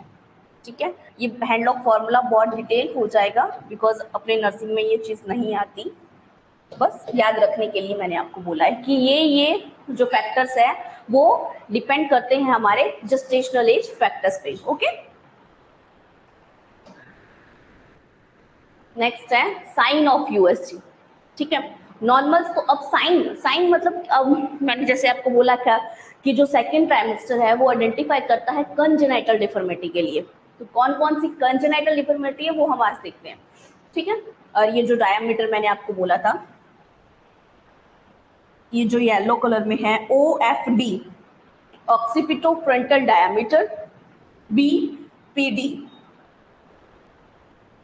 ठीक है। ये हैंडलॉक फॉर्मूला बहुत डिटेल हो जाएगा बिकॉज अपने नर्सिंग में ये चीज नहीं आती, बस याद रखने के लिए मैंने आपको बोला है कि ये जो फैक्टर्स है वो डिपेंड करते हैं हमारे जेस्टेशनल एज फैक्टर्स पे, ओके। नेक्स्ट है साइन ऑफ यूएसजी, ठीक है। नॉर्मल्स, तो अब साइन मतलब अब मैंने जैसे आपको बोला था कि जो सेकेंड ट्राइमेस्टर है वो आइडेंटिफाई करता है कंजेनाइटल डिफॉर्मिटी के लिए। तो कौन कौन सी कंजेनाइटल डिफॉर्मिटी है वो हम आज देखते हैं, ठीक है। और ये जो डायमीटर मैंने आपको बोला था, ये जो येलो कलर में है OFD, occipitofrontal diameter, BPD,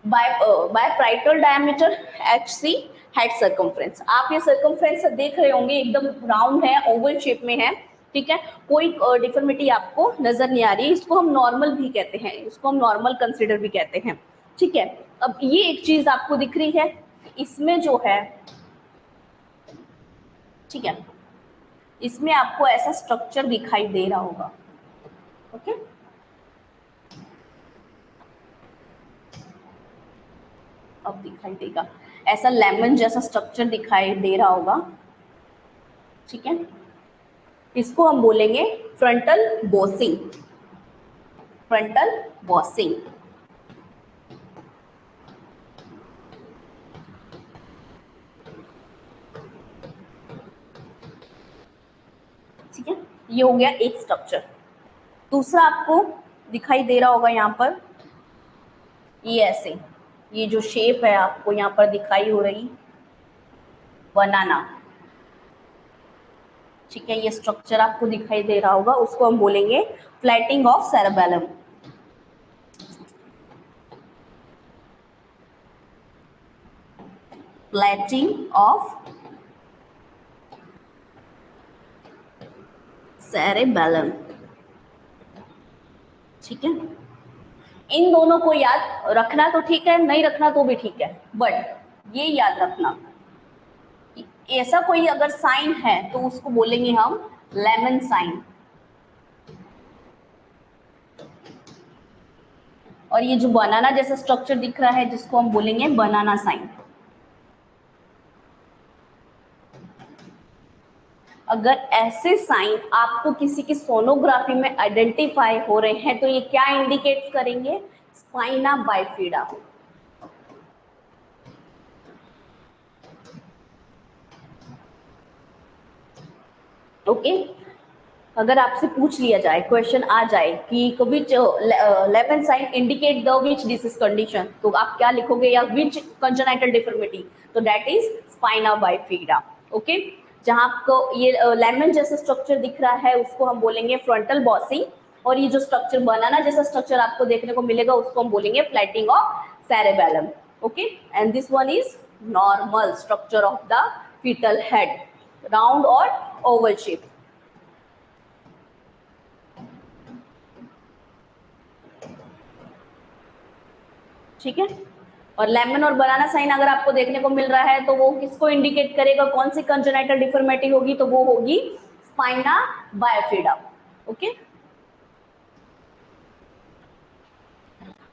biparietal diameter, HC, head circumference. आप ये सर्कमफ्रेंस देख रहे होंगे एकदम राउंड है, ओवल शेप में है, ठीक है। कोई डिफॉर्मिटी आपको नजर नहीं आ रही, इसको हम नॉर्मल भी कहते हैं, इसको हम नॉर्मल कंसिडर भी कहते हैं, ठीक है। अब ये एक चीज आपको दिख रही है, इसमें जो है, ठीक है, इसमें आपको ऐसा स्ट्रक्चर दिखाई दे रहा होगा, ओके। अब दिखाई देगा ऐसा लेमन जैसा स्ट्रक्चर दिखाई दे रहा होगा, ठीक है। इसको हम बोलेंगे फ्रंटल बॉसिंग, फ्रंटल बॉसिंग, ठीक है। ये हो गया एक स्ट्रक्चर। दूसरा आपको दिखाई दे रहा होगा यहाँ पर, ये ऐसे, ये जो शेप है आपको यहाँ पर दिखाई हो रही, बनाना, ठीक है। ये स्ट्रक्चर आपको दिखाई दे रहा होगा, उसको हम बोलेंगे flattening of cerebellum, फ्लैटिंग of cerebellum, ठीक है। इन दोनों को याद रखना तो ठीक है, नहीं रखना तो भी ठीक है, बट ये याद रखना, ऐसा कोई अगर साइन है तो उसको बोलेंगे हम लेमन साइन, और ये जो बनाना जैसा स्ट्रक्चर दिख रहा है जिसको हम बोलेंगे बनाना साइन। अगर ऐसे साइन आपको किसी की सोनोग्राफी में आइडेंटिफाई हो रहे हैं तो ये क्या इंडिकेट करेंगे, स्पाइना बाइफिडा, ओके। अगर आपसे पूछ लिया जाए, क्वेश्चन आ जाए कि which lemon sign indicate the which disease condition, तो आप क्या लिखोगे, या विच कंजेनाइटल डिफॉर्मिटी, तो that is spina bifida. Okay. जहां आपको ये लेमन जैसा स्ट्रक्चर दिख रहा है उसको हम बोलेंगे फ्रंटल बॉसी, और ये जो स्ट्रक्चर बनाना जैसा स्ट्रक्चर आपको देखने को मिलेगा उसको हम बोलेंगे flattening of cerebellum. Okay. And this one is normal structure of the fetal head, round or oval shape। ठीक है। और लेमन और बनाना साइन अगर आपको देखने को मिल रहा है तो वो किसको इंडिकेट करेगा, कौन सी कंजेनाइटल डिफॉर्मिटी होगी, तो वो होगी spina bifida. Okay.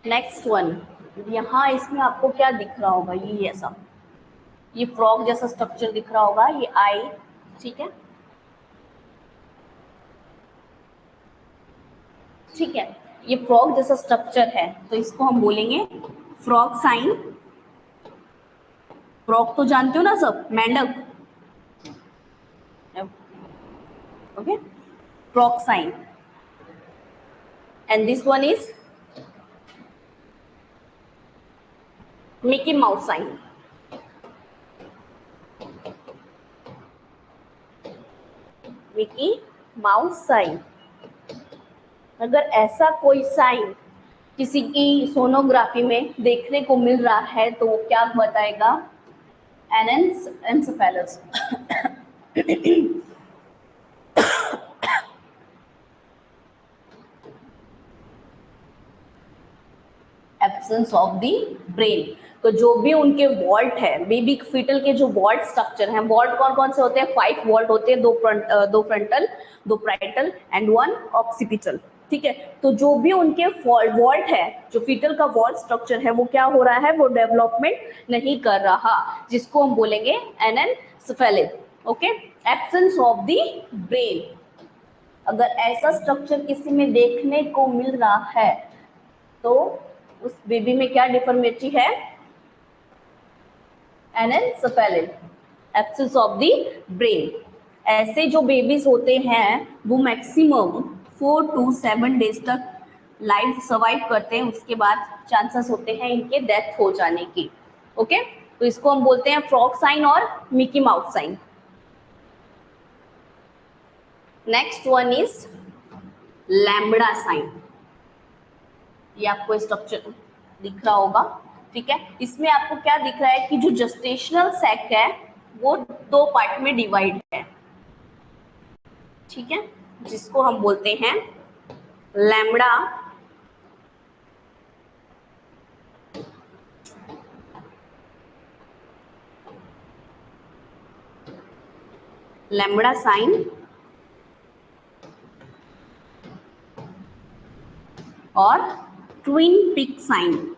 Next one, यहाँ इसमें आपको क्या दिख रहा होगा, ये ऐसा, ये फ्रॉग जैसा स्ट्रक्चर दिख रहा होगा, ये आई। ठीक है। ठीक है। ये फ्रॉग जैसा स्ट्रक्चर है तो इसको हम बोलेंगे फ्रॉग साइन। फ्रॉग तो जानते हो ना सब, मेंढक। Okay. Frog sign. And this one is Mickey Mouse sign। Mickey Mouse sign. अगर ऐसा कोई साइन किसी की सोनोग्राफी में देखने को मिल रहा है तो वो क्या बताएगा, anencephalus. Absence of the brain. तो जो भी उनके वॉल्ट है, बेबी फीटल के जो वॉल्ट स्ट्रक्चर हैं, वॉल्ट कौन कौन से होते हैं, 5 वॉल्ट होते हैं, दो फ्रंटल, दो प्राइटल एंड 1 ऑक्सीपिटल। ठीक है। तो जो भी उनके वॉल्ट है, जो फीटल का वॉल्ट स्ट्रक्चर है, वो क्या हो रहा है, वो डेवलपमेंट नहीं कर रहा, जिसको हम बोलेंगे anencephalus. Okay. Absence of the brain. अगर ऐसा स्ट्रक्चर किसी में देखने को मिल रहा है तो उस बेबी में क्या डिफॉर्मिटी है, एनेंसेफेलिस, एब्सेंस ऑफ द ब्रेन। ऐसे जो बेबीज होते हैं वो मैक्सिमम 4 to 7 डेज तक लाइफ सर्वाइव करते हैं, उसके बाद चांसेस होते हैं इनके डेथ हो जाने की। ओके। तो इसको हम बोलते हैं फ्रॉग साइन और Mickey Mouse sign. Next one is lambda sign. ये आपको स्ट्रक्चर दिख रहा होगा। ठीक है। इसमें आपको क्या दिख रहा है कि जो जस्टेशनल सैक है वो 2 पार्ट में डिवाइड है। ठीक है। जिसको हम बोलते हैं लैम्बडा लैम्बडा साइन और ट्विन पिक साइन।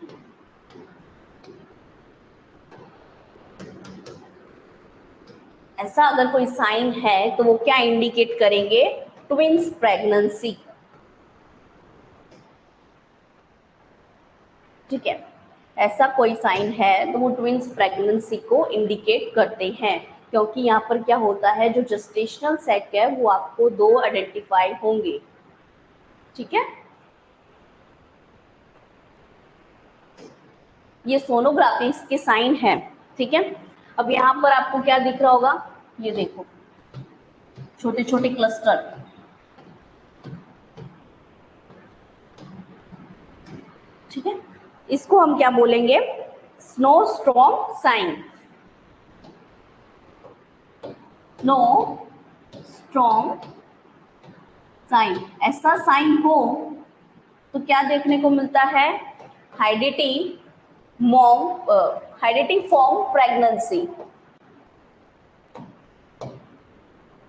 ऐसा अगर कोई साइन है तो वो क्या इंडिकेट करेंगे, ट्विंस प्रेगनेंसी। ठीक है। ऐसा कोई साइन है तो वो ट्विंस प्रेगनेंसी को इंडिकेट करते हैं, क्योंकि यहाँ पर क्या होता है, जो जस्टेशनल सेक है वो आपको 2 आइडेंटिफाई होंगे। ठीक है। ये सोनोग्राफी के साइन है। ठीक है। अब यहाँ पर आपको क्या दिख रहा होगा, ये देखो छोटे छोटे क्लस्टर। ठीक है। इसको हम क्या बोलेंगे, snow storm sign. Snow storm sign. ऐसा साइन हो तो क्या देखने को मिलता है, हाइडेटिंग फॉर्म प्रेगनेंसी,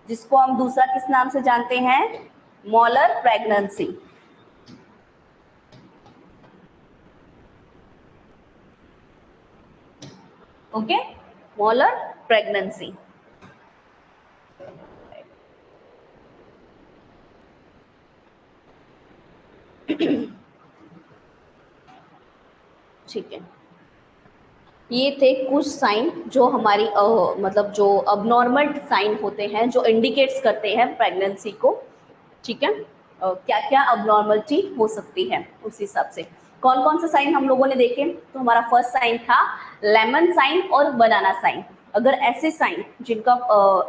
जिसको हम दूसरा किस नाम से जानते हैं, मॉलर प्रेगनेंसी। ओके। मॉलर प्रेगनेंसी। ठीक है। ये थे कुछ साइन जो हमारी मतलब जो अबनॉर्मल साइन होते हैं जो इंडिकेट्स करते हैं प्रेगनेंसी को। ठीक है, क्या क्या अबनॉर्मलिटी हो सकती है उस हिसाब से। कौन कौन से साइन हम लोगों ने देखे, तो हमारा फर्स्ट साइन था लेमन साइन और बनाना साइन। अगर ऐसे साइन जिनका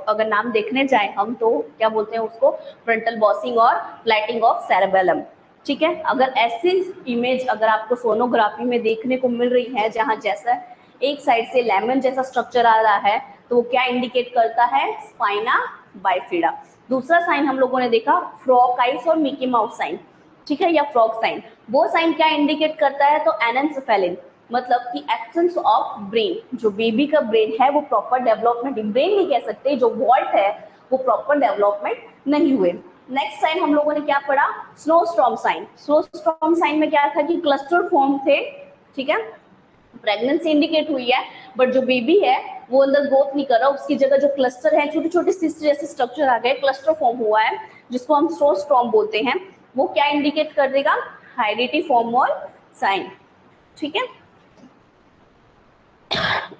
अगर नाम देखने जाए हम तो क्या बोलते हैं उसको, फ्रंटल बॉसिंग और फ्लैटिंग ऑफ सेरेबेलम। ठीक है, अगर ऐसी इमेज अगर आपको सोनोग्राफी में देखने को मिल रही है जहां जैसा एक साइड से लेमन जैसा स्ट्रक्चर आ रहा है, तो वो क्या इंडिकेट करता है, स्पाइना बाइफिडा। दूसरा साइन हम लोगों ने देखा फ्रॉग आइज और मिकी माउस साइन। ठीक है, या फ्रॉग साइन, वो साइन क्या इंडिकेट करता है, तो एनेंसेफेलिन, मतलब कि एब्सेंस ऑफ ब्रेन। जो बेबी का ब्रेन है वो प्रॉपर डेवलपमेंट, ब्रेन नहीं कह सकते, जो वॉल्ट है वो प्रॉपर डेवलपमेंट नहीं हुए। नेक्स्ट साइन हम लोगों ने क्या पढ़ा, स्नोस्टॉर्म साइन। स्नोस्टॉर्म साइन में क्या था कि क्लस्टर फॉर्म थे। ठीक है, प्रेगनेंसी इंडिकेट हुई है बट जो बेबी है वो अंदर ग्रोथ नहीं कर रहा, उसकी जगह जो क्लस्टर है, छोटे छोटे सिस्ट जैसे स्ट्रक्चर आ गए, क्लस्टर फॉर्म हुआ है जिसको हम स्नोस्टॉर्म बोलते हैं। वो क्या इंडिकेट कर देगा, हाइडेटी फॉर्म और साइन। ठीक है,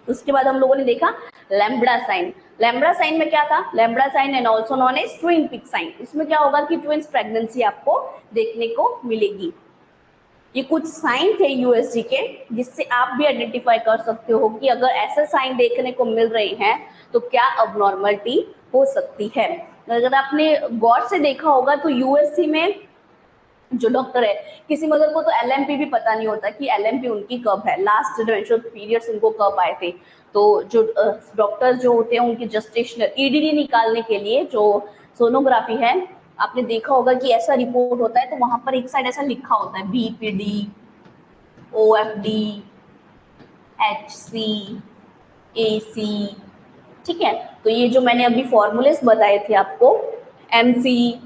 उसके बाद हम लोगों ने देखा लैम्ब्डा साइन। लैम्ब्डा साइन में क्या था, lambda sign and also known as twin peak sign. इसमें क्या होगा कि ट्विंस प्रेगनेंसी आपको देखने को मिलेगी। ये कुछ साइन थे यूएसजी के जिससे आप भी आइडेंटिफाई कर सकते हो कि अगर ऐसे साइन देखने को मिल रहे हैं तो क्या अबनॉर्मलिटी हो सकती है। अगर आपने गौर से देखा होगा तो यूएससी में जो डॉक्टर है, किसी मदर को तो एलएमपी भी पता नहीं होता कि एलएमपी उनकी कब है, लास्ट मेंस्ट्रुअल पीरियड्स उनको कब आए थे। तो जो डॉक्टर जो होते हैं उनकी जस्टेशनल ईडीडी निकालने के लिए जो सोनोग्राफी है, आपने देखा होगा कि ऐसा रिपोर्ट होता है तो वहां पर एक साइड ऐसा लिखा होता है बीपीडी, ओएफडी, एचसी, एसी। ठीक है, तो ये जो मैंने अभी फॉर्मूलेस बताए थे आपको, एमसी,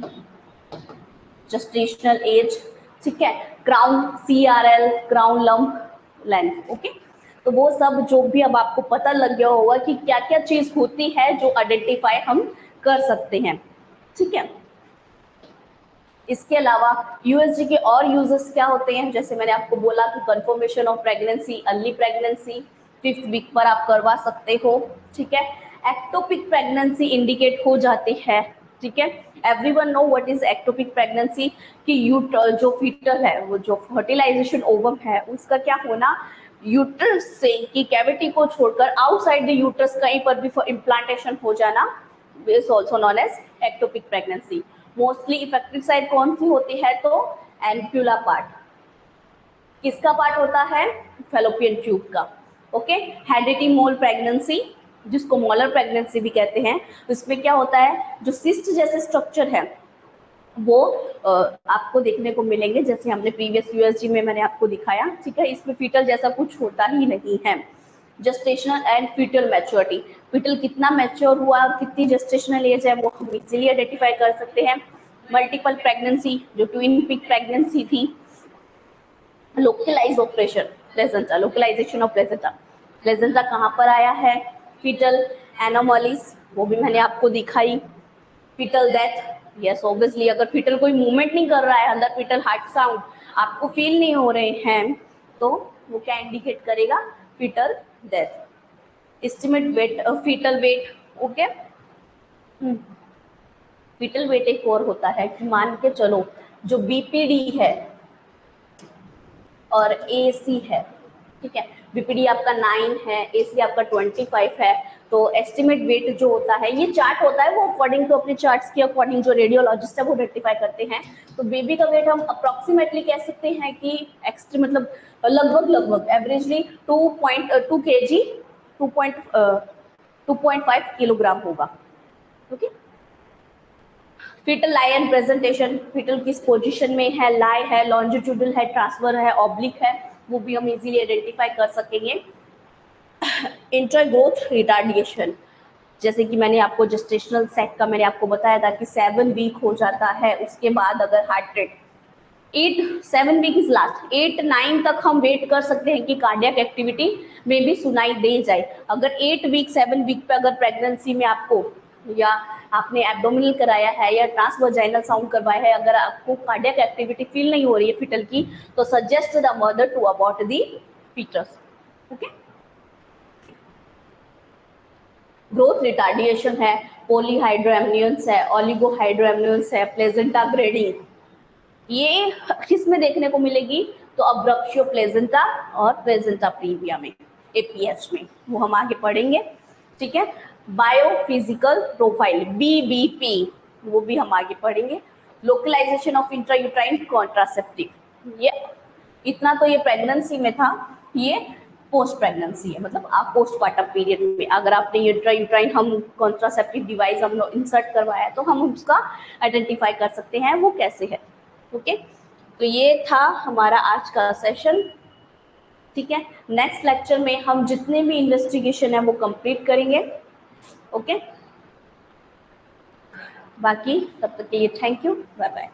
जस्टेशनल एज, ठीक है, crown CRL, crown lump length. Okay, तो वो सब जो भी अब आपको पता लग गया होगा कि क्या क्या चीज होती है जो आइडेंटिफाई हम कर सकते हैं। ठीक है, इसके अलावा यूएसजी के और यूजेस क्या होते हैं, जैसे मैंने आपको बोला कि confirmation of pregnancy, early pregnancy 5th week पर आप करवा सकते हो। ठीक है, एक्टोपिक प्रेगनेंसी इंडिकेट हो जाती है। ठीक है, everyone know what is ectopic pregnancy, कि जो फीटल है वो जो फर्टिलाइजेशन ओवम है उसका क्या होना, यूट्रस से की कैविटी को छोड़कर आउटसाइड द यूट्रस कहीं पर भी इम्प्लांटेशन हो जाना is also known as ectopic pregnancy। Mostly effective side कौन सी होती है, तो एनक्यूला पार्ट। किसका पार्ट होता है, फेलोपियन ट्यूब का। ओके, हेरिडिटी मोल प्रेगनेंसी जिसको मोलर प्रेगनेंसी भी कहते हैं, उसमें क्या होता है, जो सिस्ट जैसे स्ट्रक्चर है वो आपको देखने को मिलेंगे, जैसे हमने प्रीवियस यूएसजी में मैंने आपको दिखाया। ठीक है, इसमें फीटल जैसा कुछ होता ही नहीं है। Gestational and fetal maturity, fetal कितना मैच्योर हुआ, कितनी जस्टेशनल एज है, वो हम इजीली आइडेंटिफाई कर सकते हैं। मल्टीपल प्रेगनेंसी, जो ट्विन पिक प्रेगनेंसी थी। Localize operation placenta, localization of placenta, placenta कहाँ पर आया है, फीटल एनोमलीज वो भी मैंने आपको दिखाई। फीटल डेथ, यस ऑब्वियसली अगर फीटल कोई मूवमेंट नहीं कर रहा है, अंदर फीटल हार्ट साउंड आपको फील नहीं हो रहे हैं, तो वो क्या इंडिकेट करेगा, fetal death. Estimate weight, fetal weight. Okay, fetal weight एक और होता है कि मान के चलो जो बीपीडी है और एसी है, ठीक है, बीपीडी आपका 9 है, एसी आपका 25 है, तो एस्टिमेट वेट जो होता है, ये चार्ट होता है, वो अकॉर्डिंग टू अपने चार्ट्स के अकॉर्डिंग जो रेडियोलॉजिस्ट है वो रेक्टिफाई करते हैं। तो बेबी का वेट हम अप्रोक्सीमेटली कह सकते हैं कि एक्सट्रीम मतलब लगभग एवरेजली 2.2 kg 2.5 किलोग्राम होगा। Okay, fetal lie and presentation, fetal किस पोजीशन में है, लाई है, लॉन्जिट्यूडल है, ट्रांसफर है, ऑब्लिक है, वो भी हम इजीली आइडेंटिफाई कर सकेंगे। इंटर ग्रोथ रिटार्डिएशन, जैसे कि मैंने आपको जेस्टेशनल सेट का मैंने आपको बताया था कि 7 वीक हो जाता है, उसके बाद अगर heart rate 7 week is last, 8-9 तक हम वेट कर सकते हैं कि कार्डियक एक्टिविटी में भी सुनाई दे जाए। अगर 8 वीक 7 वीक पे अगर प्रेगनेंसी में आपको या आपने एब्डोमिनल कराया है या ट्रांसवर्जाइनल साउंड करवाया है, अगर आपको कार्डियक एक्टिविटी फील नहीं हो रही है फिटल की, तो suggest the mother to abort the fetus. Okay, growth retardation है, पॉलीहाइड्रोएमनियंस है, ओलिगोहाइड्रोएमनियंस है, प्लेजेंटा ग्रेडिंग, ये किस में देखने को मिलेगी? तो अब्रप्शियो प्लेजेंटा और प्लेजेंटा प्रीविया में, एपीएच में, वो हम आगे पढ़ेंगे। ठीक है, बायोफिजिकल प्रोफाइल बीबीपी, वो भी हम आगे पढ़ेंगे। लोकलाइजेशन ऑफ इंट्रायूट्राइन कॉन्ट्रासेप्टिव, ये इतना तो ये प्रेगनेंसी में था, ये पोस्ट प्रेगनेंसी है, मतलब आप पोस्टपार्टम पीरियड में अगर आपने इंट्रायूट्राइन हम कॉन्ट्रासेप्टिव डिवाइस हम लोग इंसर्ट करवाया है तो हम उसका आइडेंटिफाई कर सकते हैं वो कैसे है। ओके, तो ये था हमारा आज का सेशन। ठीक है, नेक्स्ट लेक्चर में हम जितने भी इन्वेस्टिगेशन है वो कंप्लीट करेंगे। ओके, बाकी तब तक के लिए थैंक यू, बाय बाय।